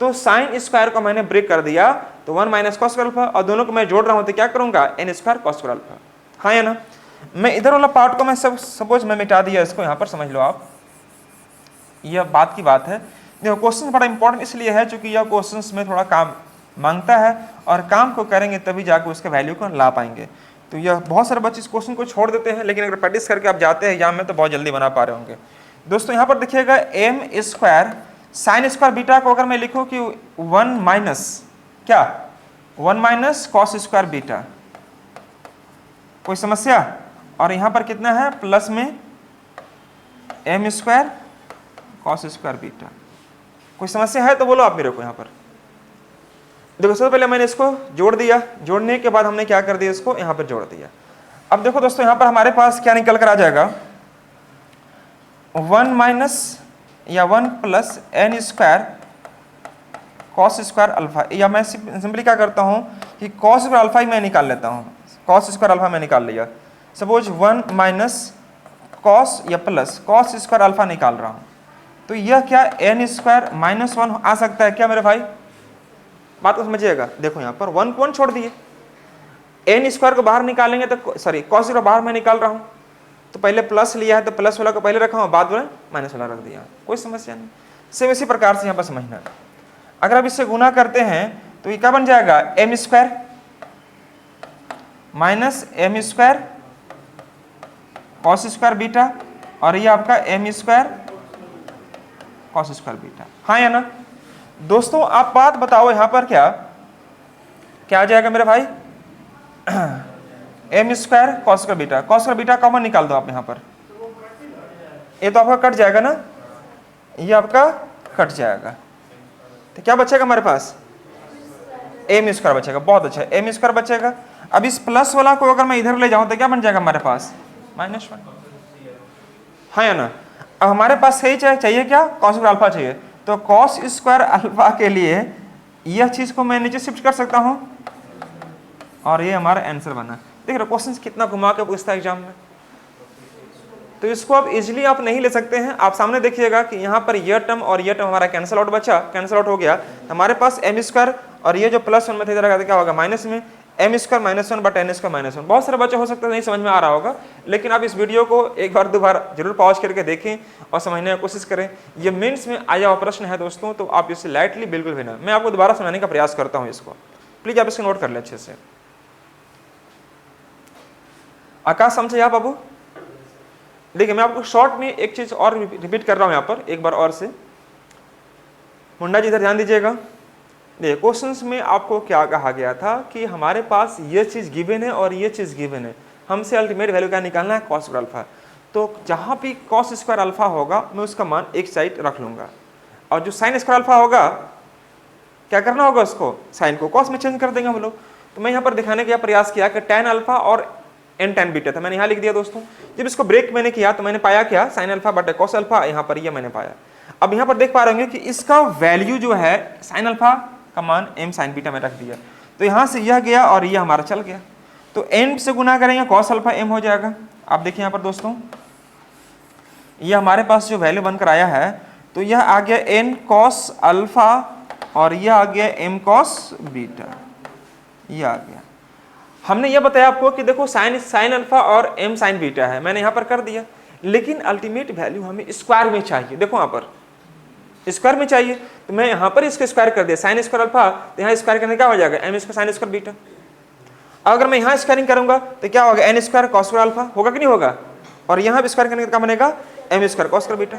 तो साइन स्क्वायर को मैंने ब्रेक कर दिया तो 1 माइनस कॉस स्क्वायर अल्फा, और दोनों को मैं जोड़ रहा हूँ तो क्या करूँगा n square cos square alpha. हाँ या ना? मैं इधर वाला पार्ट को मैं सपोज मैं मिटा दिया इसको, यहाँ पर समझ लो आप, यह बात की बात है। देखो क्वेश्चन बड़ा इंपॉर्टेंट इसलिए है क्योंकि यह क्वेश्चन में थोड़ा काम मांगता है, और काम को करेंगे तभी जाकर उसके वैल्यू को ला पाएंगे। तो यह बहुत सारे बच्चे इस क्वेश्चन को छोड़ देते हैं, लेकिन अगर प्रैक्टिस करके आप जाते हैं एग्जाम में तो बहुत जल्दी बना पा रहे होंगे। दोस्तों यहाँ पर देखिएगा m square sine square beta को अगर मैं लिखूँ कि 1 माइनस क्या 1 माइनस कॉस स्क्वायर बीटा, कोई समस्या? और यहाँ पर कितना है प्लस में m square cos square beta, कोई समस्या है तो बोलो आप मेरे को। यहाँ पर देखो सबसे पहले मैंने इसको जोड़ दिया, जोड़ने के बाद हमने क्या कर दिया इसको यहाँ पर जोड़ दिया। अब देखो दोस्तों यहाँ पर हमारे पास क्या निकल कर आ जाएगा 1 माइनस या 1 plus n square cos square alpha, या मैं सिंपली क्या करता हूँ कि कॉस स्क्वायर अल्फा ही मैं निकाल लेता हूँ, कॉस स्क्वायर अल्फा मैं निकाल लिया। सपोज 1 माइनस कॉस या प्लस कॉस स्क्वायर अल्फा निकाल रहा हूँ, तो यह क्या एन स्क्वायर माइनस 1 आ सकता है क्या मेरे भाई? बात को समझिएगा। देखो यहाँ पर 1 को 1 छोड़ दिए, एन स्क्वायर को बाहर निकालेंगे तो सॉरी कॉस स्क्वायर बाहर मैं निकाल रहा हूँ, तो पहले प्लस लिया है तो प्लस वाला को पहले रखा हूँ, बाद में माइनस वाला रख दिया, कोई समस्या नहीं। सेम इसी प्रकार से यहाँ पर समझना। अगर आप इससे गुना करते हैं तो ये क्या बन जाएगा m square minus m square cos square beta, और ये आपका m square cos square beta. हाँ या ना? दोस्तों आप बात बताओ यहाँ पर क्या क्या आ जाएगा मेरे भाई? M square cos square beta, cos square beta common निकाल दो आप यहाँ पर, ये तो आपका कट जाएगा ना, ये आपका कट जाएगा, तो क्या बचेगा हमारे पास? एम स्क्वायर बचेगा। बहुत अच्छा, एम स्क्वायर बचेगा। अब इस प्लस वाला को अगर मैं इधर ले जाऊं तो क्या बन जाएगा हमारे पास? -1। हाँ या ना? अब हमारे पास सही चाहिए क्या? कॉस स्क्वायर अल्फा चाहिए, तो कॉस स्क्वायर अल्फा के लिए यह चीज को मैं नीचे शिफ्ट कर सकता हूं, और ये हमारा आंसर बना। देख रहे क्वेश्चन कितना घुमा के पूछता है एग्जाम में, तो इसको आप इजीली आप नहीं ले सकते हैं। आप सामने देखिएगा कि यहाँ पर यह टर्म और यह टर्म हमारा कैंसिल आउट बचा, कैंसिल आउट हो गया। हमारे पास एम स्क्वायर और ये जो +1 में थे इधर क्या होगा माइनस में m square -1 but n square -1। बहुत सारे बच्चे हो सकते हैं नहीं समझ में आ रहा होगा, लेकिन आप इस वीडियो को एक बार दो बार जरूर पॉज करके देखें और समझने की कोशिश करें। ये मेंस में आया हुआ प्रश्न है दोस्तों, तो आप इसे लाइटली बिल्कुल भी ना, मैं आपको दोबारा समझाने का प्रयास करता हूँ इसको, प्लीज आप इसको नोट कर ले अच्छे से। आकाश समझे आप बाबू? देखिए मैं आपको शॉर्ट में एक चीज और रिपीट कर रहा हूँ यहाँ पर एक बार और से। मुंडा जी इधर ध्यान दीजिएगा। देखिए क्वेश्चंस में आपको क्या कहा गया था कि हमारे पास ये चीज गिवन है और ये चीज गिवन है, हमसे अल्टीमेट वैल्यू क्या निकालना है? Cos square alpha. तो जहां भी कॉस स्क्वायर अल्फा होगा मैं उसका मान एक साइड रख लूंगा, और जो साइन स्क्वायर अल्फा होगा क्या करना होगा? उसको साइन को कॉस में चेंज कर देंगे हम लोग। तो मैं यहाँ पर दिखाने का प्रयास किया कि tan अल्फा और n tan बीटा था, मैंने यहाँ लिख दिया दोस्तों। जब इसको ब्रेक मैंने किया तो मैंने पाया क्या? साइन अल्फा बटे कॉस अल्फा, यहाँ पर ये मैंने पाया। अब यहाँ पर देख पा रहे होंगे कि इसका वैल्यू जो है साइन अल्फा का मान m साइन बीटा में रख दिया, तो यहाँ से यह गया और ये हमारा चल गया, तो n से गुना करेंगे कॉस अल्फा m हो जाएगा। आप देखिए यहाँ पर दोस्तों ये हमारे पास जो वैल्यू बनकर आया है, तो यह आ गया n कॉस अल्फा और यह आ गया m कॉस बीटा, ये आ गया। हमने यह बताया आपको कि देखो साइन अल्फा और m साइन बीटा है, मैंने यहाँ पर कर दिया, लेकिन अल्टीमेट वैल्यू हमें स्क्वायर में चाहिए। देखो यहाँ पर स्क्वायर में चाहिए, तो मैं यहाँ पर इसको स्क्वायर कर दिया, साइन स्क्वायर अल्फा, तो यहाँ स्क्वायर करने क्या हो जाएगा? m square sine square beta. अगर मैं यहाँ स्क्वायरिंग करूंगा तो क्या होगा? n square cos square alpha होगा कि नहीं होगा? और यहाँ भी स्क्वायर करने का क्या बनेगा? m square cos square beta.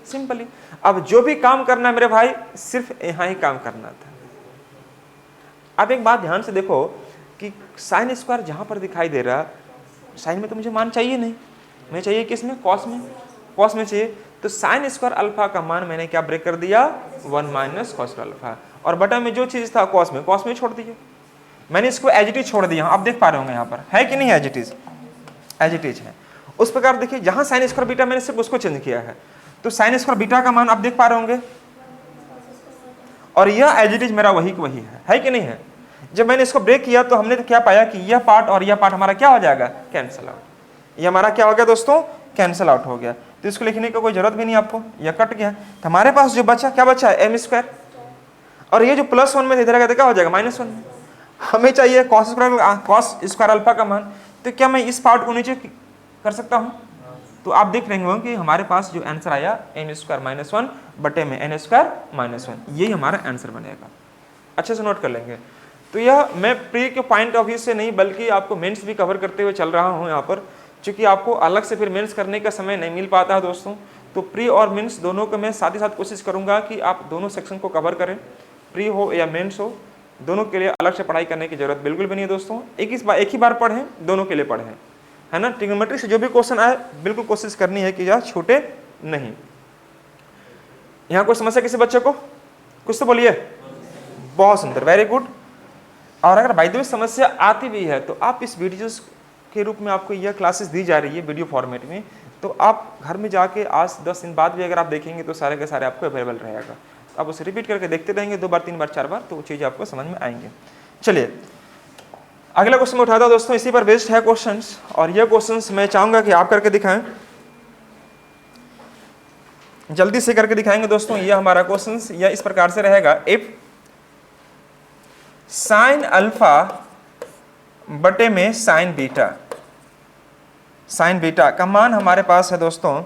Simply अब जो भी काम करना है मेरे भाई सिर्फ यहाँ ही काम करना था। अब एक बात ध्यान से देखो कि साइन स्क्वायर जहाँ पर दिखाई दे रहा, साइन में तो मुझे मान चाहिए नहीं, मैं चाहिए किसमें? कॉस में, कॉस में चाहिए। तो साइन स्क्वायर अल्फा का मान मैंने क्या ब्रेक कर दिया? 1 माइनस कॉस स्क्वायर अल्फा, और बटा में जो चीज था कॉस में छोड़ दिया, मैंने इसको एज इट इज छोड़ दिया। आप देख पा रहे होंगे यहाँ पर है कि नहीं? एज इट इज है। उस प्रकार देखिए जहां साइन स्क्वायर बीटा मैंने सिर्फ उसको चेंज किया है, तो साइन स्क्वायर बीटा का मान आप देख पा रहे होंगे, और यह एज इट इज मेरा वही है कि नहीं है? जब मैंने इसको ब्रेक किया तो हमने तो क्या पाया कि यह पार्ट और यह पार्ट हमारा क्या हो जाएगा? Cancel out. ये हमारा क्या हो गया दोस्तों? कैंसिल आउट हो गया। तो इसको लिखने की कोई जरूरत भी नहीं आपको, यह कट गया। तो हमारे पास जो बचा क्या बचा? M square. और ये जो +1 में इधर आएगा क्या हो जाएगा -1 में। हमें चाहिए cos स्क्वायर अल्फा का मान, तो क्या मैं इस पार्ट को नीचे कर सकता हूँ? तो आप देख रहे होंगे कि हमारे पास जो आंसर आया n स्क्वायर -1 बटे में n स्क्वायर -1, यही हमारा आंसर बनेगा। अच्छे से नोट कर लेंगे। तो यह मैं प्री के पॉइंट ऑफ व्यू से नहीं बल्कि आपको मेंस भी कवर करते हुए चल रहा हूँ यहाँ पर, क्योंकि आपको अलग से फिर मेंस करने का समय नहीं मिल पाता है दोस्तों। तो प्री और मेंस दोनों को मैं साथ ही साथ कोशिश करूँगा कि आप दोनों सेक्शन को कवर करें, प्री हो या मेंस हो, दोनों के लिए अलग से पढ़ाई करने की जरूरत बिल्कुल भी नहीं है दोस्तों। एक ही बार पढ़ें, दोनों के लिए पढ़ें, है ना। ट्रिग्नोमेट्री से जो भी क्वेश्चन आए बिल्कुल कोशिश करनी है कि यह छूटे नहीं। यहाँ कोई समस्या किसी बच्चे को? कुछ तो बोलिए। बहुत सुंदर, वेरी गुड। और अगर बाय द वे समस्या आती भी है तो आप इस वीडियोस के रूप में आपको यह क्लासेस दी जा रही है वीडियो फॉर्मेट में, तो आप घर में जाके आज 10 दिन बाद भी अगर आप देखेंगे तो सारे के सारे आपको अवेलेबल रहेगा। आप उसे रिपीट करके देखते रहेंगे 2 बार 3 बार 4 बार, तो वो चीज़ें आपको समझ में आएंगे। चलिए अगला क्वेश्चन मैं उठाता हूं दोस्तों, इसी पर बेस्ड है क्वेश्चंस, और ये क्वेश्चंस मैं चाहूंगा कि आप करके दिखाएं, जल्दी से करके दिखाएंगे दोस्तों। ये हमारा क्वेश्चंस यह इस प्रकार से रहेगा, इफ साइन अल्फा बटे में साइन बीटा का मान हमारे पास है दोस्तों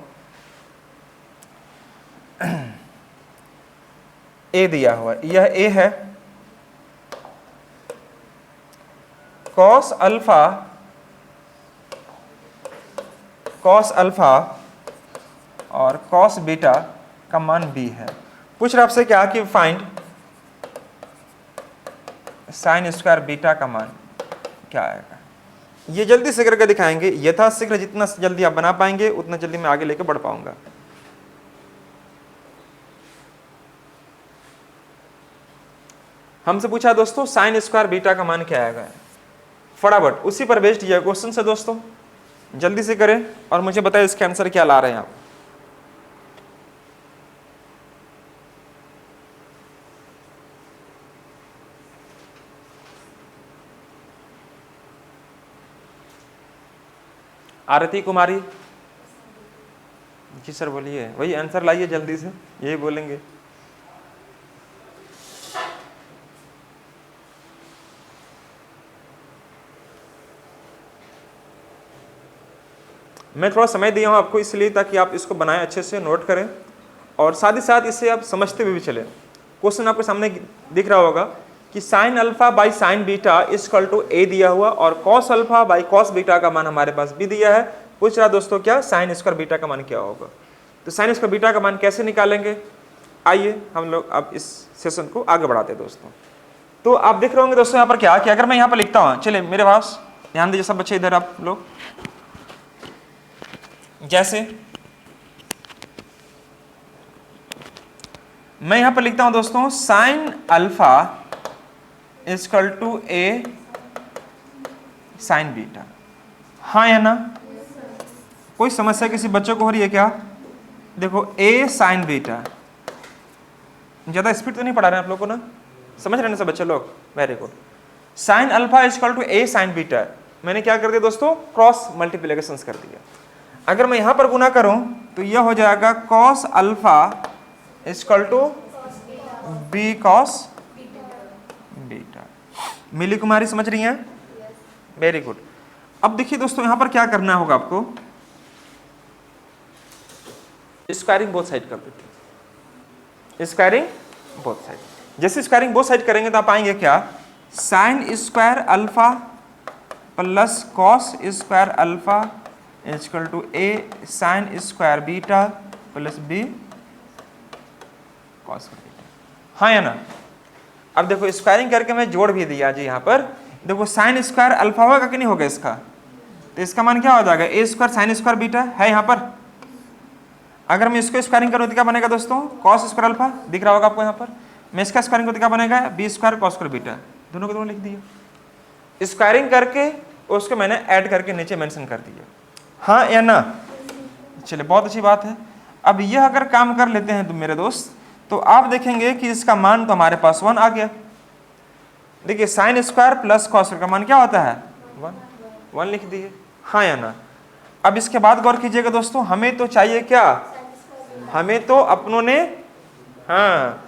ए दिया हुआ, यह ए है। कॉस अल्फा और कॉस बीटा का मान बी है। पूछ रहा आपसे क्या कि फाइंड साइन स्क्वायर बीटा का मान क्या आएगा। ये जल्दी से करके दिखाएंगे, यथाशीघ्र जितना जल्दी आप बना पाएंगे उतना जल्दी मैं आगे लेके बढ़ पाऊंगा। हमसे पूछा दोस्तों साइन स्क्वायर बीटा का मान क्या आएगा, फटाफट उसी पर बेस्ड यह क्वेश्चन है दोस्तों, जल्दी से करें और मुझे बताएं इसके आंसर क्या ला रहे हैं आप। आरती कुमारी जी सर बोलिए, वही आंसर लाइए जल्दी से, यही बोलेंगे। मैं थोड़ा समय दिया हूं आपको इसलिए ताकि आप इसको बनाएं, अच्छे से नोट करें और साथ ही साथ इसे आप समझते हुए भी चलें। क्वेश्चन आपके सामने दिख रहा होगा कि sine alpha by sine beta equal to A दिया हुआ और cos alpha by cos beta का मान हमारे पास बी दिया है। पूछ रहा दोस्तों क्या साइन स्क्वायर बीटा का मान क्या होगा। तो साइन स्क्वायर बीटा का मान कैसे निकालेंगे, आइए हम लोग अब इस सेशन को आगे बढ़ाते हैं दोस्तों। तो आप देख रहे होंगे दोस्तों यहाँ पर क्या कि अगर मैं यहाँ पर लिखता हूँ, चलिए मेरे पास ध्यान दीजिए सब बच्चे इधर आप लोग, जैसे मैं यहां पर लिखता हूं दोस्तों sine alpha equal to a sine beta, हाँ या ना। कोई समस्या किसी बच्चे को हो रही है क्या? देखो ए साइन बीटा, ज्यादा स्पीड तो नहीं पढ़ा रहे हैं आप लोग को ना, समझ रहे हैं सब बच्चे लोग, very good. Sine alpha equal to a sine beta, मैंने क्या कर दिया दोस्तों, क्रॉस मल्टीप्लिकेशन कर दिया। अगर मैं यहां पर गुना करूं तो यह हो जाएगा cos alpha equal to B cos beta. Mili Kumari समझ रही हैं, वेरी गुड। अब देखिए दोस्तों यहां पर क्या करना होगा आपको, स्क्वायरिंग बोथ साइड कर देते, स्क्वायरिंग बोथ साइड। जैसे स्क्वायरिंग बोथ साइड करेंगे तो आप पाएंगे क्या, sine square alpha plus cos square alpha equal to a sine square beta plus b cos beta, हाँ या ना। अब देखो स्क्वायरिंग करके मैं जोड़ भी दिया जी, यहाँ पर देखो साइन स्क्वायर अल्फा होगा कि नहीं होगा इसका, तो इसका मान क्या हो जाएगा, ए स्क्वायर साइन स्क्वायर बीटा है यहाँ पर। अगर मैं इसको स्क्वायरिंग करूँ तो क्या बनेगा दोस्तों, कॉस स्क्वायर अल्फा दिख रहा होगा आपको यहाँ पर। मैं इसका स्क्वायरिंग करूँ तो क्या बनेगा, b square cos square beta, दोनों को दोनों लिख दिया। स्क्वायरिंग करके उसको मैंने ऐड करके नीचे मेंशन कर दिया, हाँ या ना। चलिए बहुत अच्छी बात है। अब यह अगर काम कर लेते हैं तो मेरे दोस्त, तो आप देखेंगे कि इसका मान तो हमारे पास 1 आ गया। देखिए साइन स्क्वायर प्लस कॉस का मान क्या होता है, 1 लिख दिए, हाँ या ना। अब इसके बाद गौर कीजिएगा दोस्तों, हमें तो चाहिए क्या, हमें तो अपनों ने हाँ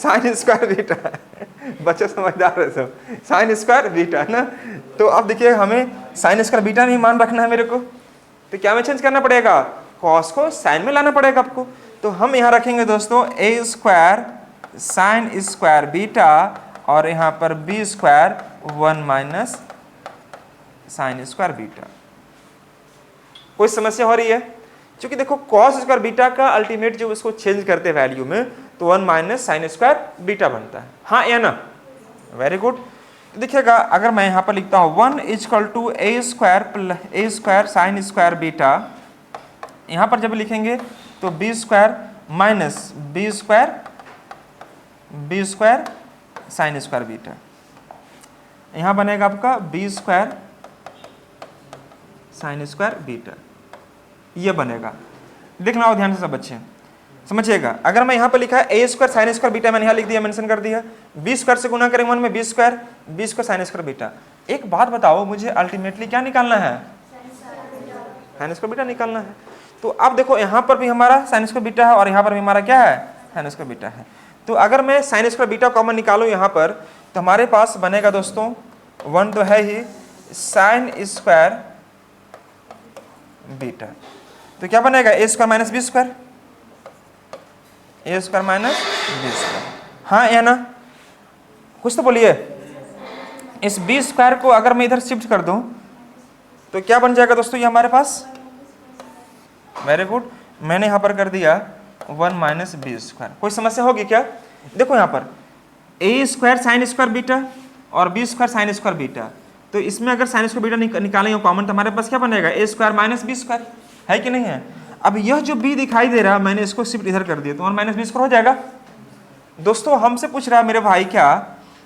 साइन स्क्वायर बीटा, बच्चे समझदार है सब, साइन स्क्वायर बीटा ना। तो अब देखिए हमें साइन स्क्वायर बीटा नहीं मान रखना है मेरे को, तो क्या में चेंज करना पड़ेगा, कॉस को साइन में लाना पड़ेगा आपको। तो हम यहाँ रखेंगे दोस्तों a square sine square beta और यहाँ पर b square 1 minus sine square beta. कोई समस्या हो रही है? क्योंकि देखो कॉस स्क्वायर बीटा का अल्टीमेट जो उसको चेंज करते हैं वैल्यू में तो 1 माइनस साइन स्क्वायर बीटा बनता है, हाँ या ना? Very good. तो देखिएगा अगर मैं यहाँ पर लिखता हूँ 1 equal to a square sine square beta, यहाँ पर जब लिखेंगे तो b square minus b square sine square beta, यहाँ बनेगा आपका b square sine square beta, ये बनेगा। देखना आओ ध्यान से सब बच्चे समझिएगा। अगर मैं यहाँ पर लिखा है ए स्क्वायर साइन स्क्वायर बीटा, मैंने यहाँ लिख दिया, मेंशन कर दिया, बी स्क्वायर से गुना करेंगे 1 में b square sine square beta. एक बात बताओ मुझे अल्टीमेटली क्या निकालना है, साइन स्क्वायर बीटा निकालना है। तो अब देखो यहाँ पर भी हमारा साइन स्क्वायर बीटा है और यहाँ पर भी हमारा क्या है, साइन स्क्वायर बीटा है। तो अगर मैं साइन स्क्वायर बीटा कॉमन निकालूँ यहाँ पर तो हमारे पास बनेगा दोस्तों 1 तो है ही साइन स्क्वायर बीटा, तो क्या बनेगा a square minus b square, A square minus b square, हाँ या ना? कुछ तो बोलिए। इस बी स्क्वायर को अगर मैं इधर शिफ्ट कर दूं तो क्या बन जाएगा दोस्तों ये हमारे पास, वेरी गुड, मैंने यहाँ पर कर दिया 1 माइनस बी स्क्वायर। कोई समस्या होगी क्या? देखो यहाँ पर a square sine square beta और b square sine square beta, तो इसमें अगर साइन स्क्वायर बीटा निकालेंगे कॉमन तो हमारे पास क्या बनेगा, a square minus b square, है कि नहीं है? अब यह जो b दिखाई दे रहा है मैंने इसको शिफ्ट इधर कर दिया तो 1 माइनस बी स्क्वायर हो जाएगा। दोस्तों हमसे पूछ रहा है मेरे भाई क्या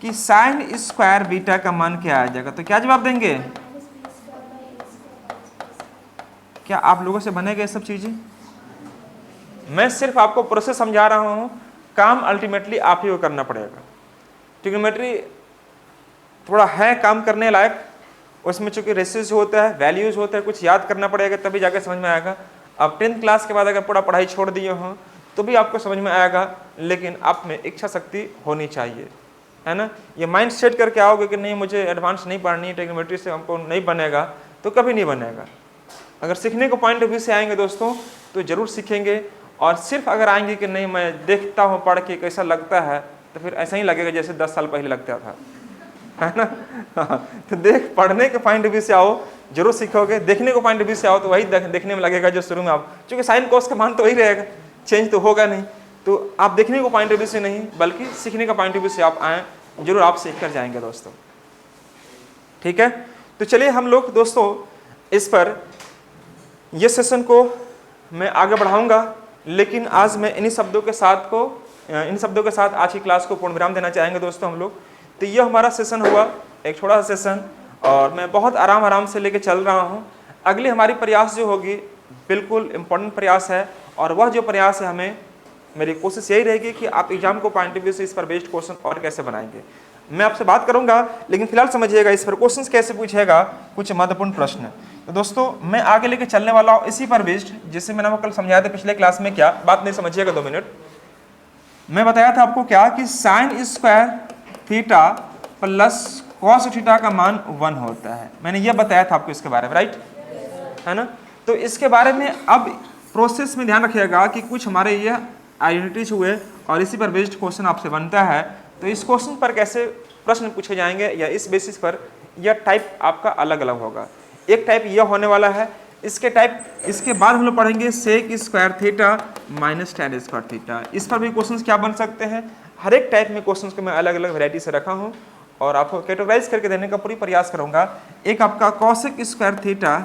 कि साइन स्क्वायर बीटा का मान क्या आ जाएगा, तो क्या जवाब देंगे? क्या आप लोगों से बनेगा ये सब चीजें? मैं सिर्फ आपको प्रोसेस समझा रहा हूँ, काम अल्टीमेटली आप ही को करना पड़ेगा। ट्रिग्नोमेट्री थोड़ा है काम करने लायक, उसमें चूंकि रेशियोज होता है, वैल्यूज होता है, कुछ याद करना पड़ेगा तभी जाकर समझ में आएगा। अब 10th क्लास के बाद अगर पूरा पढ़ाई छोड़ दिए हो तो भी आपको समझ में आएगा, लेकिन आप में इच्छा शक्ति होनी चाहिए, है ना? ये माइंड सेट करके आओगे कि नहीं मुझे एडवांस नहीं पढ़नी है, ट्रिग्नोमेट्री से हमको नहीं बनेगा, तो कभी नहीं बनेगा। अगर सीखने को पॉइंट ऑफ व्यू से आएंगे दोस्तों तो जरूर सीखेंगे, और सिर्फ अगर आएंगे कि नहीं मैं देखता हूँ पढ़ के कैसा लगता है, तो फिर ऐसा ही लगेगा जैसे 10 साल पहले लगता था, है ना? तो पढ़ने के पॉइंट ऑफ व्यू से आओ जरूर सीखोगे, देखने को पॉइंट ऑफ व्यू से आओ तो वही देखने में लगेगा जो शुरू में आप, क्योंकि साइन कॉस का मान तो वही रहेगा, चेंज तो होगा नहीं। तो आप देखने को पॉइंट ऑफ व्यू से नहीं बल्कि सीखने का पॉइंट ऑफ व्यू से आप आए, जरूर आप सीख कर जाएंगे दोस्तों, ठीक है? तो चलिए हम लोग दोस्तों इस पर ये सेशन को मैं आगे बढ़ाऊंगा, लेकिन आज मैं इन शब्दों के साथ आज की क्लास को पूर्ण विराम देना चाहेंगे दोस्तों हम लोग। तो ये हमारा सेशन हुआ, एक छोटा सा सेशन, और मैं बहुत आराम से लेके चल रहा हूँ। अगली हमारी प्रयास जो होगी बिल्कुल इम्पोर्टेंट प्रयास है, और वह जो प्रयास है हमें मेरी कोशिश यही रहेगी कि आप एग्जाम को पॉइंट ऑफ व्यू से इस पर बेस्ड क्वेश्चन और कैसे बनाएंगे मैं आपसे बात करूंगा, लेकिन फिलहाल समझिएगा इस पर क्वेश्चन कैसे पूछेगा, कुछ महत्वपूर्ण प्रश्न। तो दोस्तों मैं आगे लेके चलने वाला हूँ इसी पर बेस्ड, जिससे मैंने आपको कल समझाया था पिछले क्लास में, क्या बात नहीं समझिएगा 2 मिनट। मैं बताया था आपको क्या कि sine square theta plus cos theta का मान 1 होता है, मैंने ये बताया था आपको इसके बारे में, राइट, है ना? तो इसके बारे में अब प्रोसेस में ध्यान रखिएगा कि कुछ हमारे ये आइडेंटिटीज हुए और इसी पर बेस्ड क्वेश्चन आपसे बनता है। तो इस क्वेश्चन पर कैसे प्रश्न पूछे जाएंगे या इस बेसिस पर यह टाइप आपका अलग अलग होगा। एक टाइप यह होने वाला है, इसके बाद हम लोग पढ़ेंगे sec square theta minus tan square theta. इस पर भी क्वेश्चंस क्या बन सकते हैं, हर एक टाइप में क्वेश्चंस को मैं अलग अलग वैरायटी से रखा हूँ और आपको कैटेगराइज करके देने का पूरी प्रयास करूँगा। एक आपका cosec square theta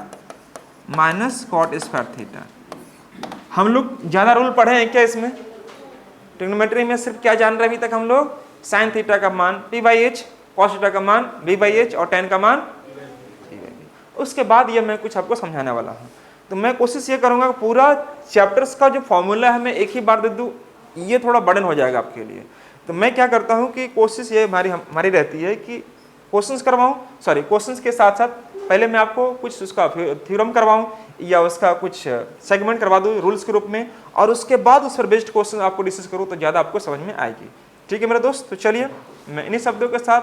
minus cot square theta. हम लोग ज़्यादा रूल पढ़े हैं क्या इसमें? ट्रिग्नोमेट्री में सिर्फ क्या जान रहे हैं अभी तक हम लोग? साइन थीटा का मान p/h, कॉस थीटा का मान v/h और tan का मान p/b। उसके बाद ये मैं कुछ आपको समझाने वाला हूँ। तो मैं कोशिश ये करूँगा कि पूरा चैप्टर्स का जो फॉर्मूला है मैं एक ही बार दे दूँ, ये थोड़ा बर्डन हो जाएगा आपके लिए। तो मैं क्या करता हूँ कि कोशिश ये हमारी रहती है कि क्वेश्चंस के साथ साथ पहले मैं आपको कुछ उसका थ्योरम करवाऊँ या उसका कुछ सेगमेंट करवा दूँ रूल्स के रूप में, और उसके बाद उस पर बेस्ड क्वेश्चन आपको डिस्कस करूँ तो ज़्यादा आपको समझ में आएगी। ठीक है मेरे दोस्त, तो चलिए मैं इन्हीं शब्दों के साथ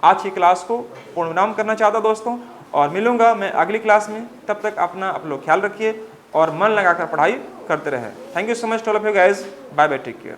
आज की क्लास को पूर्ण विराम करना चाहता हूं दोस्तों, और मिलूंगा मैं अगली क्लास में। तब तक अपना आप लोग ख्याल रखिए और मन लगाकर पढ़ाई करते रहे। Thank you so much all of you guys, bye bye, take care.